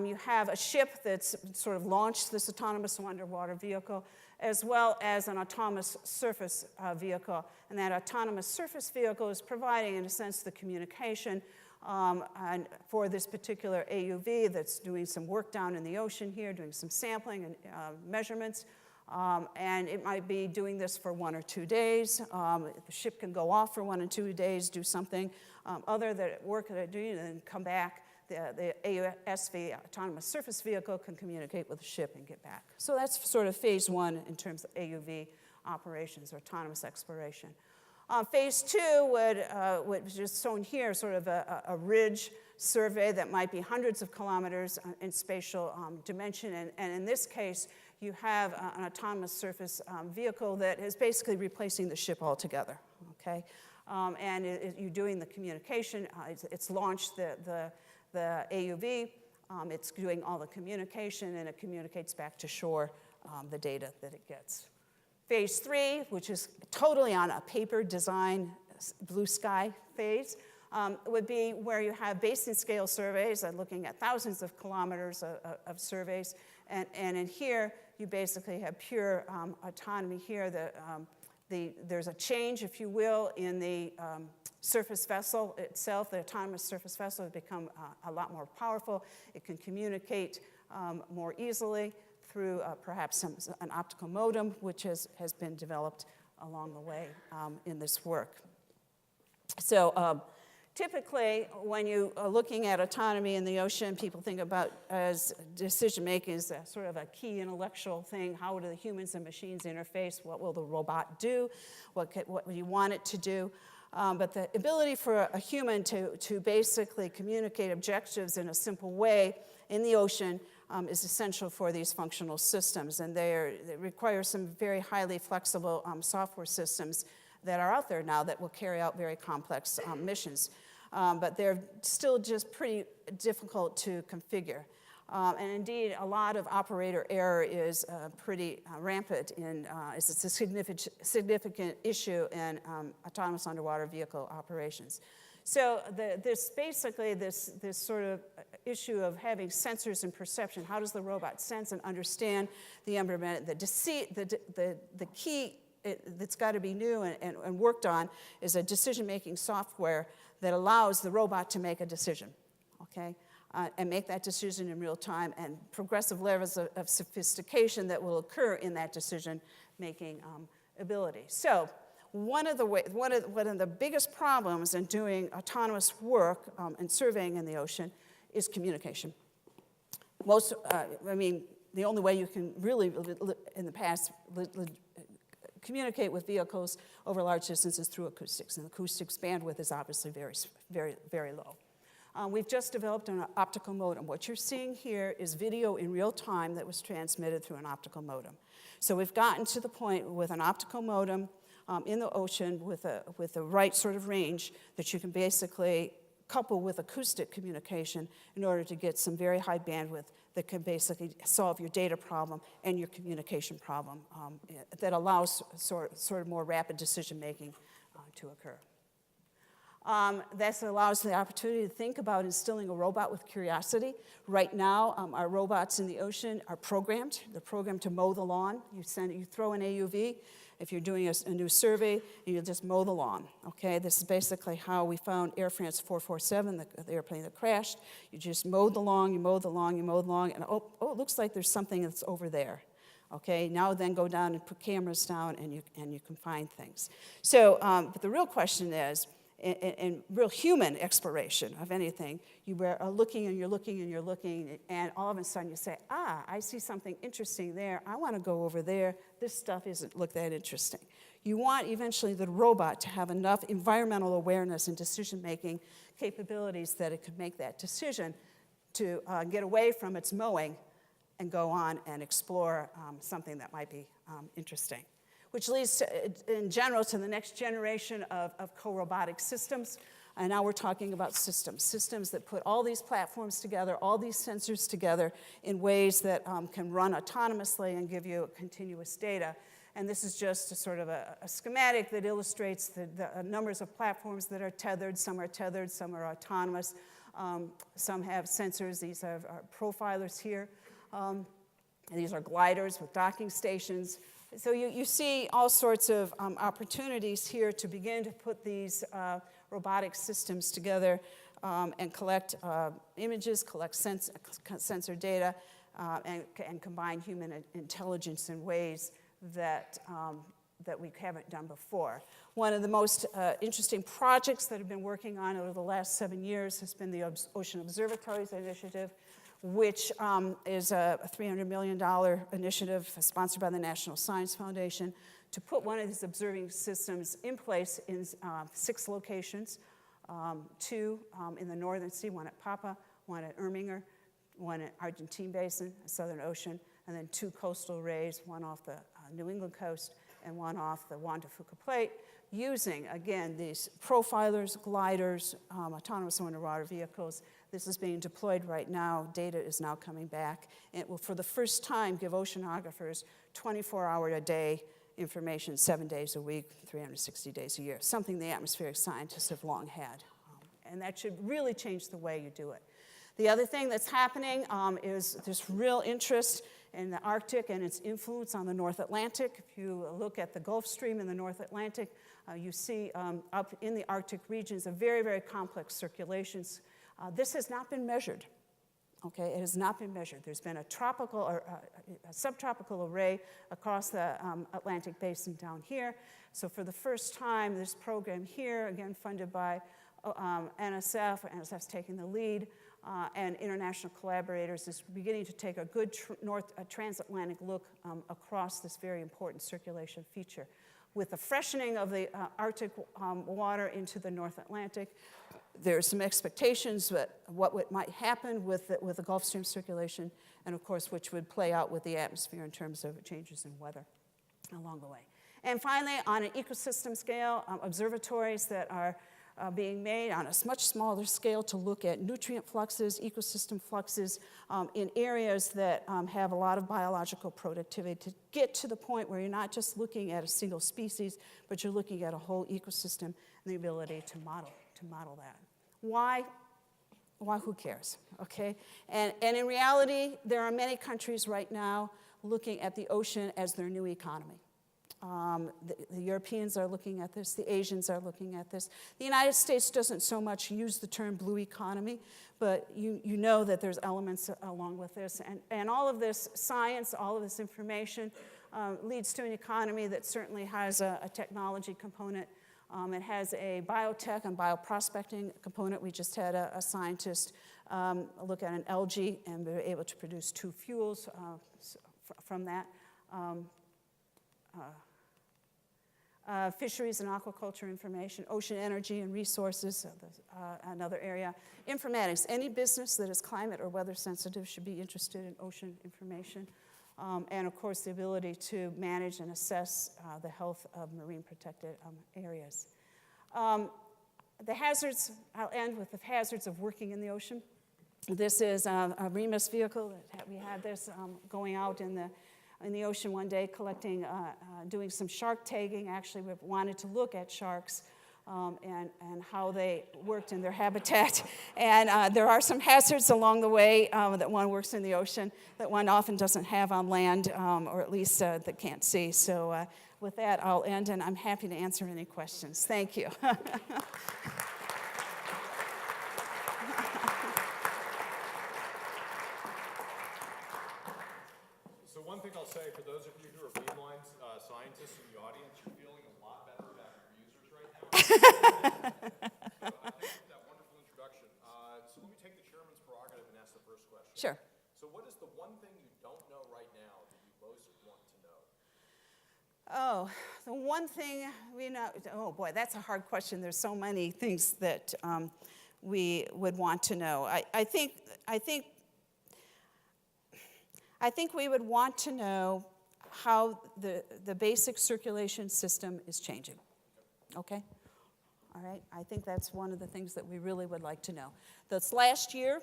You have a ship that's sort of launched this autonomous underwater vehicle, as well as an autonomous surface vehicle. And that autonomous surface vehicle is providing, in a sense, the communication and for this particular AUV that's doing some work down in the ocean here, doing some sampling and measurements. And it might be doing this for 1 or 2 days. The ship can go off for 1 or 2 days, do something other work that they're doing, and then come back. The AUSV, autonomous surface vehicle, can communicate with the ship and get back. So that's sort of phase 1 in terms of AUV operations or autonomous exploration. Phase 2 would just shown here, sort of a ridge survey that might be hundreds of kilometers in spatial dimension. And in this case, you have an autonomous surface vehicle that is basically replacing the ship altogether, okay? And you're doing the communication. It's launched the AUV. It's doing all the communication, and it communicates back to shore the data that it gets. Phase 3, which is totally on a paper design, blue sky phase, would be where you have basin scale surveys looking at thousands of kilometers of surveys. And in here, you basically have pure autonomy here. There's a change, if you will, in the surface vessel itself. The autonomous surface vessel has become a lot more powerful. It can communicate more easily through perhaps an optical modem, which has been developed along the way in this work. So typically, when you are looking at autonomy in the ocean, people think about as decision-making as sort of a key intellectual thing. How do the humans and machines interface? What will the robot do? What do you want it to do? But the ability for a human to basically communicate objectives in a simple way in the ocean is essential for these functional systems. And they require some very highly flexible software systems that are out there now that will carry out very complex missions. But they're still just pretty difficult to configure. And indeed, a lot of operator error is pretty rampant it's a significant issue in autonomous underwater vehicle operations. So this sort of issue of having sensors and perception, how does the robot sense and understand the environment? The key that's got to be new and worked on is a decision-making software that allows the robot to make a decision, okay? And make that decision in real time, and progressive levels of sophistication that will occur in that decision-making ability. So one of the biggest problems in doing autonomous work and surveying in the ocean is communication. The only way you can really, in the past, communicate with vehicles over large distances through acoustics, and acoustics bandwidth is obviously very, very, very low. We've just developed an optical modem. What you're seeing here is video in real time that was transmitted through an optical modem. So we've gotten to the point with an optical modem in the ocean with the right sort of range that you can basically couple with acoustic communication in order to get some very high bandwidth that can basically solve your data problem and your communication problem that allows sort of more rapid decision-making to occur. That allows the opportunity to think about instilling a robot with curiosity. Right now, our robots in the ocean are programmed. They're programmed to mow the lawn. You throw an AUV. If you're doing a new survey, you just mow the lawn, okay? This is basically how we found Air France 447, the airplane that crashed. You just mowed the lawn, you mowed the lawn, you mowed the lawn, and oh, it looks like there's something that's over there. Okay, now then go down and put cameras down and you can find things. So, but the real question is, in real human exploration of anything, you are looking and you're looking and you're looking, and all of a sudden you say, I see something interesting there. I want to go over there. This stuff isn't look that interesting. You want eventually the robot to have enough environmental awareness and decision-making capabilities that it could make that decision to get away from its mowing and go on and explore something that might be interesting. Which leads, to, in general, to the next generation of co-robotic systems. And now we're talking about systems that put all these platforms together, all these sensors together in ways that can run autonomously and give you continuous data. And this is just a sort of a schematic that illustrates the numbers of platforms that are tethered. Some are autonomous. Some have sensors. These are profilers here. And these are gliders with docking stations. So you see all sorts of opportunities here to begin to put these robotic systems together and collect images, collect sensor data, and combine human intelligence in ways that we haven't done before. One of the most interesting projects that I've been working on over the last 7 years has been the Ocean Observatories Initiative, which is a $300 million initiative sponsored by the National Science Foundation to put one of these observing systems in place in 6 locations, 2 in the Northern Sea, one at Papa, one at Erminger, one at Argentine Basin, Southern Ocean, and then 2 coastal arrays, one off the New England coast and one off the Juan de Fuca Plate, using, again, these profilers, gliders, autonomous underwater vehicles. This is being deployed right now. Data is now coming back. It will, for the first time, give oceanographers 24-hour-a-day information, 7 days a week, 360 days a year, something the atmospheric scientists have long had. And that should really change the way you do it. The other thing that's happening is this real interest in the Arctic and its influence on the North Atlantic. If you look at the Gulf Stream in the North Atlantic, you see up in the Arctic regions a very, very complex circulations. This has not been measured. Okay, it has not been measured. There's been a tropical or a subtropical array across the Atlantic basin down here. So for the first time, this program here, again funded by NSF's taking the lead, and international collaborators is beginning to take a good transatlantic look across this very important circulation feature. With the freshening of the Arctic water into the North Atlantic, there are some expectations that what might happen with the Gulf Stream circulation, and of course, which would play out with the atmosphere in terms of changes in weather along the way. And finally, on an ecosystem scale, observatories that are being made on a much smaller scale to look at nutrient fluxes, ecosystem fluxes in areas that have a lot of biological productivity to get to the point where you're not just looking at a single species, but you're looking at a whole ecosystem and the ability to model that. Why? Why? Who cares? Okay? And in reality, there are many countries right now looking at the ocean as their new economy. The Europeans are looking at this. The Asians are looking at this. The United States doesn't so much use the term blue economy, but you know that there's elements along with this. And all of this science, all of this information leads to an economy that certainly has a technology component. It has a biotech and bioprospecting component. We just had a scientist look at an algae and be able to produce 2 fuels from that. Fisheries and aquaculture information, ocean energy and resources, another area. Informatics, any business that is climate or weather sensitive should be interested in ocean information. And of course, the ability to manage and assess the health of marine protected areas. The hazards, I'll end with the hazards of working in the ocean. This is a REMIS vehicle. We had this going out in the ocean one day, collecting, doing some shark tagging. Actually, we wanted to look at sharks and how they worked in their habitat. And there are some hazards along the way that one works in the ocean that one often doesn't have on land, or at least that can't see. So with that, I'll end, and I'm happy to answer any questions. Thank you. So one thing thing I'll say, for those of you who are beamline scientists in the audience, you're feeling a lot better about your users right now. So thank you for that wonderful introduction. So let me take the chairman's prerogative and ask the first question. Sure. So what is the one thing you don't know right now that you most want to know? Oh, the one thing we know, oh boy, that's a hard question. There's so many things that we would want to know. I think we would want to know how the basic circulation system is changing. Okay? All right? I think that's one of the things that we really would like to know. This last year,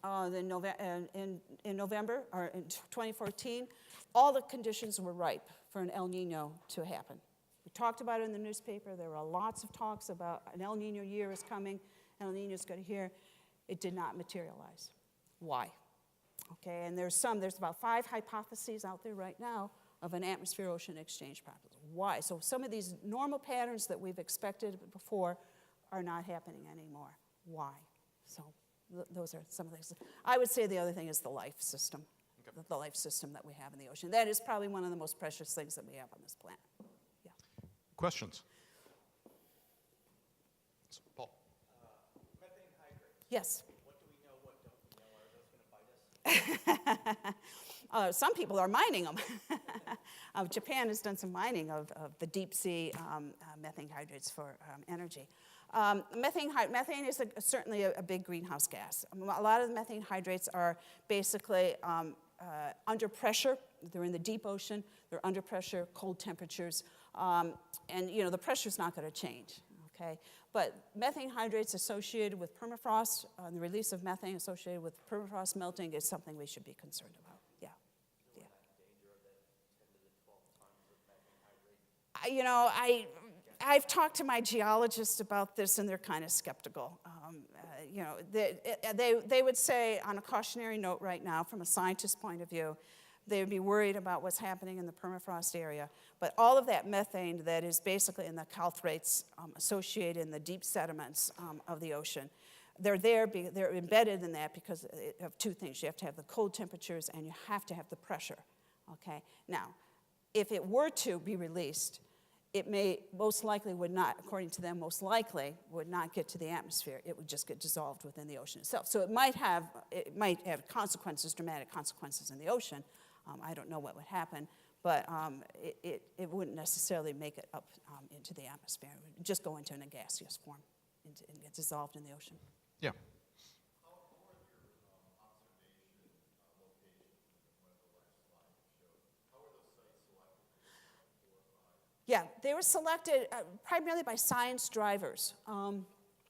in November, or in 2014, all the conditions were ripe for an El Nino to happen. We talked about it in the newspaper. There were lots of talks about an El Nino year is coming, El Nino's going to here. It did not materialize. Why? Okay, and there's about 5 hypotheses out there right now of an atmosphere-ocean exchange process. Why? So some of these normal patterns that we've expected before are not happening anymore. Why? So those are some of the things. I would say the other thing is the life system, the life system that we have in the ocean. That is probably one of the most precious things that we have on this planet. Yeah. Questions? Paul. Methane hydrates. Yes. What do we know, what don't we know? Are those going to bite us? Some people are mining them. Japan has done some mining of the deep sea methane hydrates for energy. Methane is certainly a big greenhouse gas. A lot of the methane hydrates are basically under pressure. They're in the deep ocean. They're under pressure, cold temperatures. And, the pressure's not going to change, okay? But methane hydrates associated with permafrost, the release of methane associated with permafrost melting is something we should be concerned about. Yeah. Yeah. I've talked to my geologists about this, and they're kind of skeptical. They would say, on a cautionary note right now, from a scientist's point of view, they would be worried about what's happening in the permafrost area. But all of that methane that is basically in the calthrates associated in the deep sediments of the ocean, they're embedded in that because of 2 things. You have to have the cold temperatures, and you have to have the pressure. Okay. Now, if it were to be released, it most likely would not, according to them, most likely would not get to the atmosphere. It would just get dissolved within the ocean itself. So it might have consequences, dramatic consequences in the ocean. I don't know what would happen, but it wouldn't necessarily make it up into the atmosphere. It would just go into a gaseous form and get dissolved in the ocean. Yeah. How are your observation locations in one of the last slides you showed? How are those sites selected? 4 or 5? Yeah, they were selected primarily by science drivers.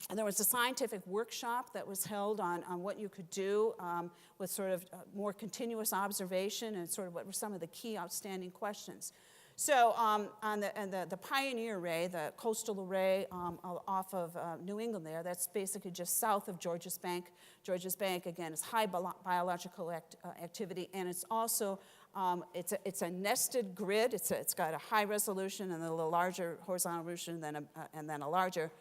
And there was a scientific workshop that was held on what you could do with sort of more continuous observation and sort of what were some of the key outstanding questions. So on the Pioneer Ray, the coastal array off of New England there, that's basically just south of Georges Bank. Georges Bank, again, is high biological activity, and it's also it's a nested grid. It's got a high resolution and a little larger horizontal resolution, and then a larger,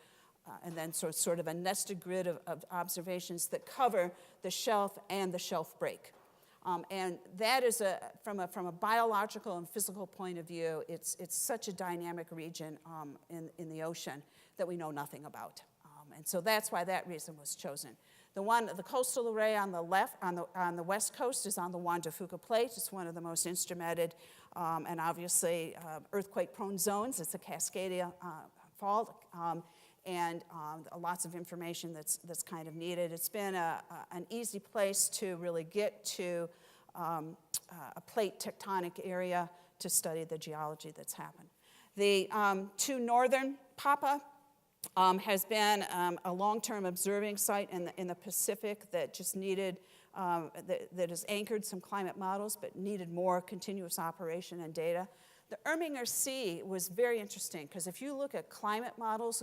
and then sort of a nested grid of observations that cover the shelf and the shelf break. And that is from a biological and physical point of view, it's such a dynamic region in the ocean that we know nothing about. And so that's why that reason was chosen. The coastal array on the left, on the west coast, is on the Juan de Fuca Plate. It's one of the most instrumented and obviously earthquake-prone zones. It's a Cascadia fault, and lots of information that's kind of needed. It's been an easy place to really get to a plate tectonic area to study the geology that's happened. The to northern Papa has been a long-term observing site in the Pacific that just needed, that has anchored some climate models, but needed more continuous operation and data. The Erminger Sea was very interesting because if you look at climate models,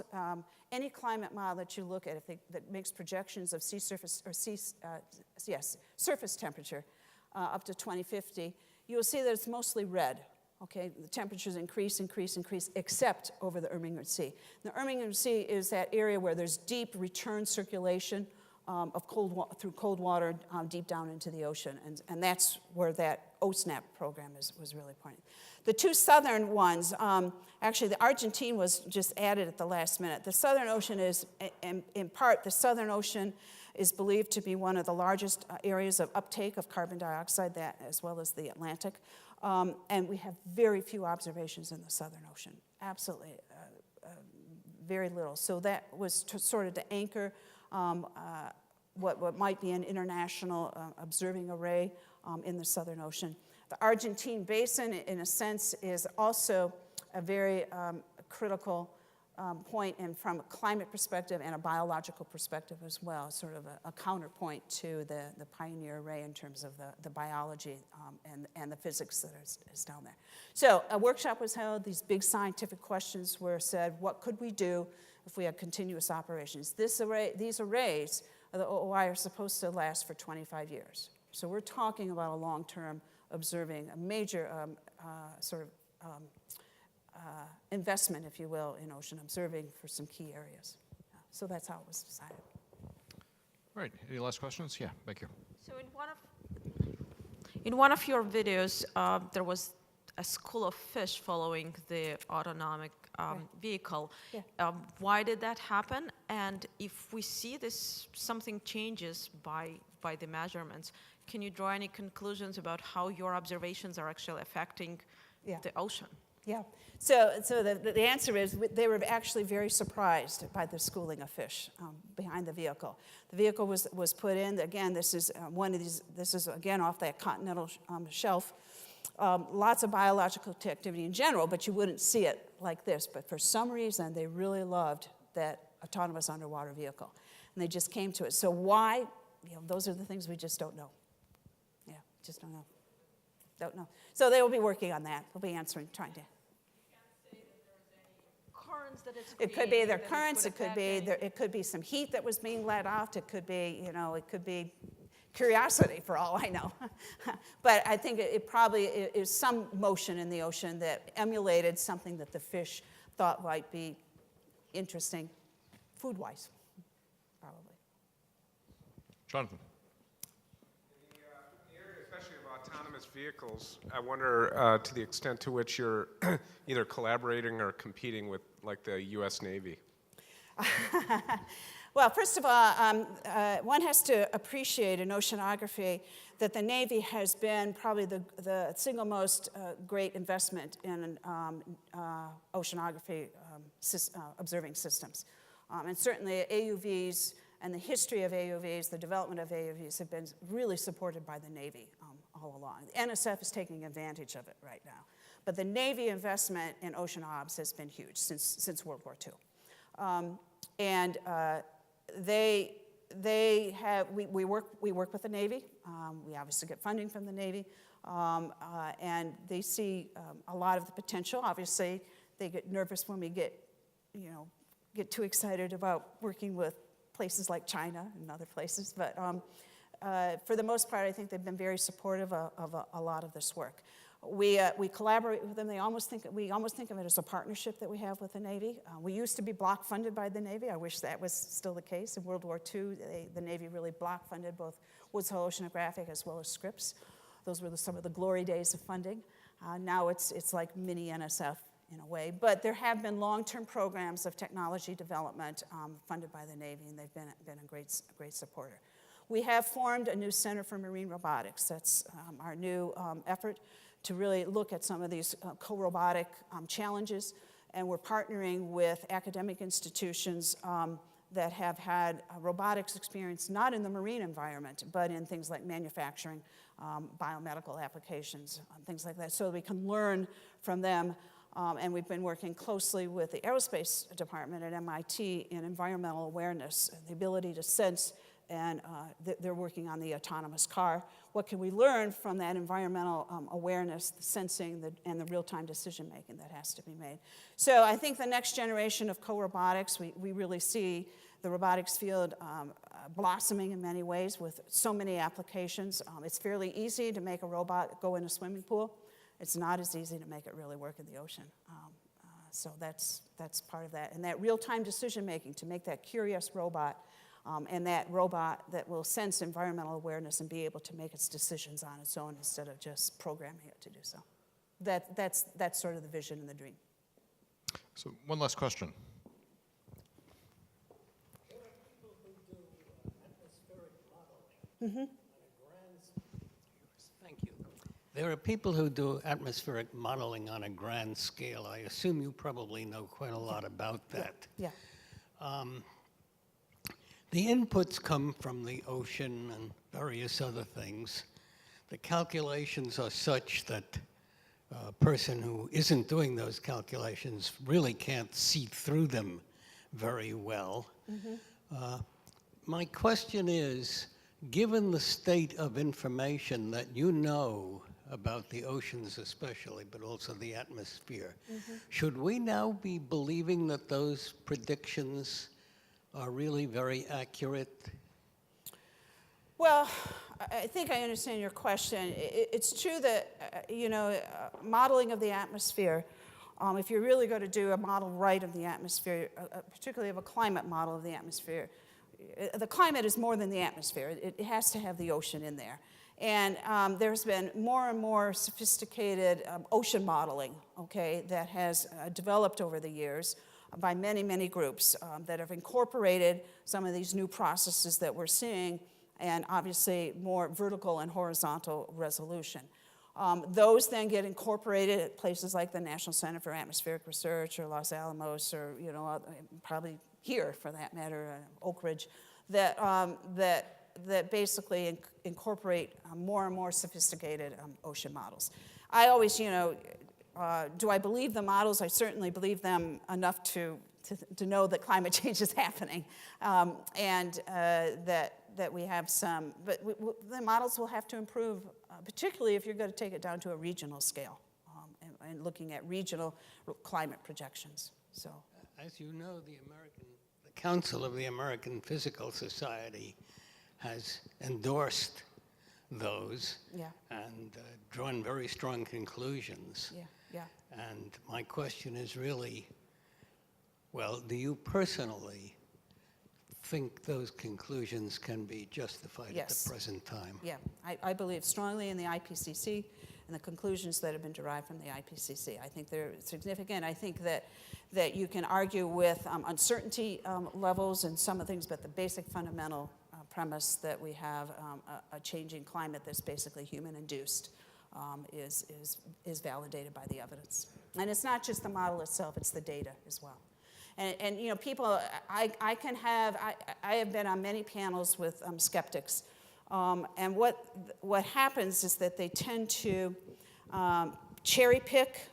any climate model that you look at that makes projections of sea surface or surface temperature up to 2050, you will see that it's mostly red. Okay, the temperatures increase, except over the Erminger Sea. The Erminger Sea is that area where there's deep return circulation of through cold water deep down into the ocean. And that's where that OSNAP program was really pointing. The two southern ones, actually the Argentine was just added at the last minute. The Southern Ocean is, in part, the Southern Ocean is believed to be one of the largest areas of uptake of carbon dioxide, that as well as the Atlantic. And we have very few observations in the Southern Ocean, absolutely very little. So that was sort of to anchor what might be an international observing array in the Southern Ocean. The Argentine Basin, in a sense, is also a very critical point, and from a climate perspective and a biological perspective as well, sort of a counterpoint to the Pioneer Array in terms of the biology and the physics that is down there. So a workshop was held. These big scientific questions were said. What could we do if we had continuous operations? These arrays of the OOI are supposed to last for 25 years. So we're talking about a long-term observing, a major investment, if you will, in ocean observing for some key areas. So that's how it was decided. All right, any last questions? Yeah, back here. So in one of your videos, there was a school of fish following the autonomic vehicle. Yeah. Why did that happen? And if we see this, something changes by the measurements, can you draw any conclusions about how your observations are actually affecting the ocean? Yeah. So the answer is they were actually very surprised by the schooling of fish behind the vehicle. The vehicle was put in. Again, this is one of these. This is again off that continental shelf. Lots of biological activity in general, but you wouldn't see it like this. But for some reason, they really loved that autonomous underwater vehicle, and they just came to it. So why? Those are the things we just don't know. Yeah, just don't know. Don't know. So they will be working on that. They'll be trying to. It could be their currents. It could be some heat that was being let off. It could be, it could be curiosity for all I know. But I think it probably is some motion in the ocean that emulated something that the fish thought might be interesting, food-wise, probably. Jonathan. In the area, especially of autonomous vehicles, I wonder to the extent to which you're either collaborating or competing with, like, the U.S. Navy. Well, first of all, one has to appreciate in oceanography that the Navy has been probably the single most great investment in oceanography observing systems. And certainly AUVs and the history of AUVs, the development of AUVs have been really supported by the Navy all along. The NSF is taking advantage of it right now. But the Navy investment in ocean obs has been huge since World War II. We work with the Navy. We obviously get funding from the Navy, and they see a lot of the potential. Obviously, they get nervous when we get too excited about working with places like China and other places. But for the most part, I think they've been very supportive of a lot of this work. We collaborate with them. We almost think of it as a partnership that we have with the Navy. We used to be block funded by the Navy. I wish that was still the case. In World War II, the Navy really block funded both Woods Hole Oceanographic as well as Scripps. Those were some of the glory days of funding. Now it's like mini NSF in a way. But there have been long-term programs of technology development funded by the Navy, and they've been a great supporter. We have formed a new Center for Marine Robotics. That's our new effort to really look at some of these co-robotic challenges, and we're partnering with academic institutions that have had robotics experience, not in the marine environment, but in things like manufacturing, biomedical applications, things like that, so we can learn from them. And we've been working closely with the aerospace department at MIT in environmental awareness, the ability to sense, and they're working on the autonomous car. What can we learn from that environmental awareness, the sensing, and the real-time decision-making that has to be made? So I think the next generation of co-robotics, we really see the robotics field blossoming in many ways with so many applications. It's fairly easy to make a robot go in a swimming pool. It's not as easy to make it really work in the ocean. So that's part of that. And that real-time decision-making to make that curious robot and that robot that will sense environmental awareness and be able to make its decisions on its own instead of just programming it to do so. That's sort of the vision and the dream. So one last question. There are people who do atmospheric modeling on a grand Thank you. There are people who do atmospheric modeling on a grand scale. I assume you probably know quite a lot about that. Yeah. The inputs come from the ocean and various other things. The calculations are such that a person who isn't doing those calculations really can't see through them very well. My question is, given the state of information that you know about the oceans especially, but also the atmosphere, should we now be believing that those predictions are really very accurate? Well, I think I understand your question. It's true that, modeling of the atmosphere, if you're really going to do a model right of the atmosphere, particularly of a climate model of the atmosphere, the climate is more than the atmosphere. It has to have the ocean in there. And there's been more and more sophisticated ocean modeling, okay, that has developed over the years by many, many groups that have incorporated some of these new processes that we're seeing, and obviously more vertical and horizontal resolution. Those then get incorporated at places like the National Center for Atmospheric Research or Los Alamos, or probably here for that matter, Oak Ridge, that basically incorporate more and more sophisticated ocean models. I always, do I believe the models? I certainly believe them enough to know that climate change is happening, and that we have some, but the models will have to improve, particularly if you're going to take it down to a regional scale, and looking at regional climate projections. So, As you know, the Council of the American Physical Society has endorsed those yeah, and drawn very strong conclusions. yeah. And my question is really, well, do you personally think those conclusions can be justified at Yes. the present time? Yeah, I believe strongly in the IPCC and the conclusions that have been derived from the IPCC. I think they're significant. I think that you can argue with uncertainty levels and some of the things, but the basic fundamental premise that we have a changing climate that's basically human-induced is validated by the evidence. And it's not just the model itself, it's the data as well. And people, I have been on many panels with skeptics, and what happens is that they tend to cherry pick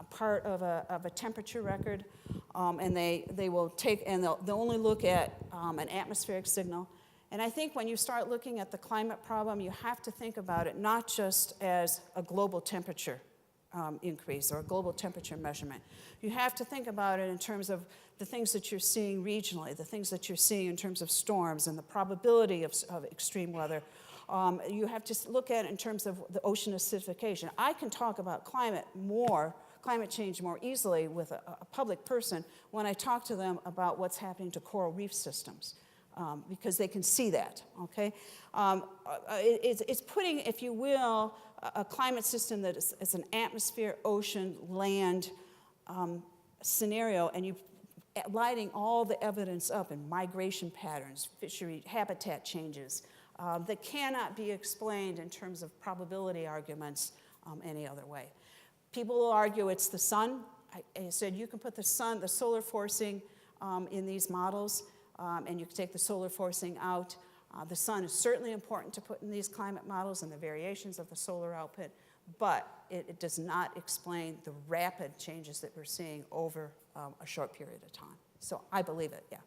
part of a temperature record, and they will take, and they'll only look at an atmospheric signal. And I think when you start looking at the climate problem, you have to think about it not just as a global temperature increase or a global temperature measurement. You have to think about it in terms of the things that you're seeing regionally, the things that you're seeing in terms of storms and the probability of extreme weather. You have to look at it in terms of the ocean acidification. I can talk about climate change more easily with a public person when I talk to them about what's happening to coral reef systems. Because they can see that, okay? It's putting, if you will, a climate system that is an atmosphere, ocean, land scenario, and you lighting all the evidence up in migration patterns, fishery habitat changes that cannot be explained in terms of probability arguments any other way. People will argue it's the sun. I said you can put the sun, the solar forcing in these models, and you can take the solar forcing out. The sun is certainly important to put in these climate models and the variations of the solar output, but it does not explain the rapid changes that we're seeing over a short period of time. So I believe it, yeah.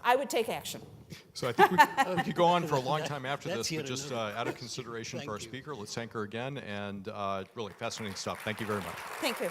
I would take action. So I think we could go on for a long time after That's this, but yet just another- out of consideration for our Thank you. speaker, let's thank her again, and really fascinating stuff. Thank you very much. Thank you.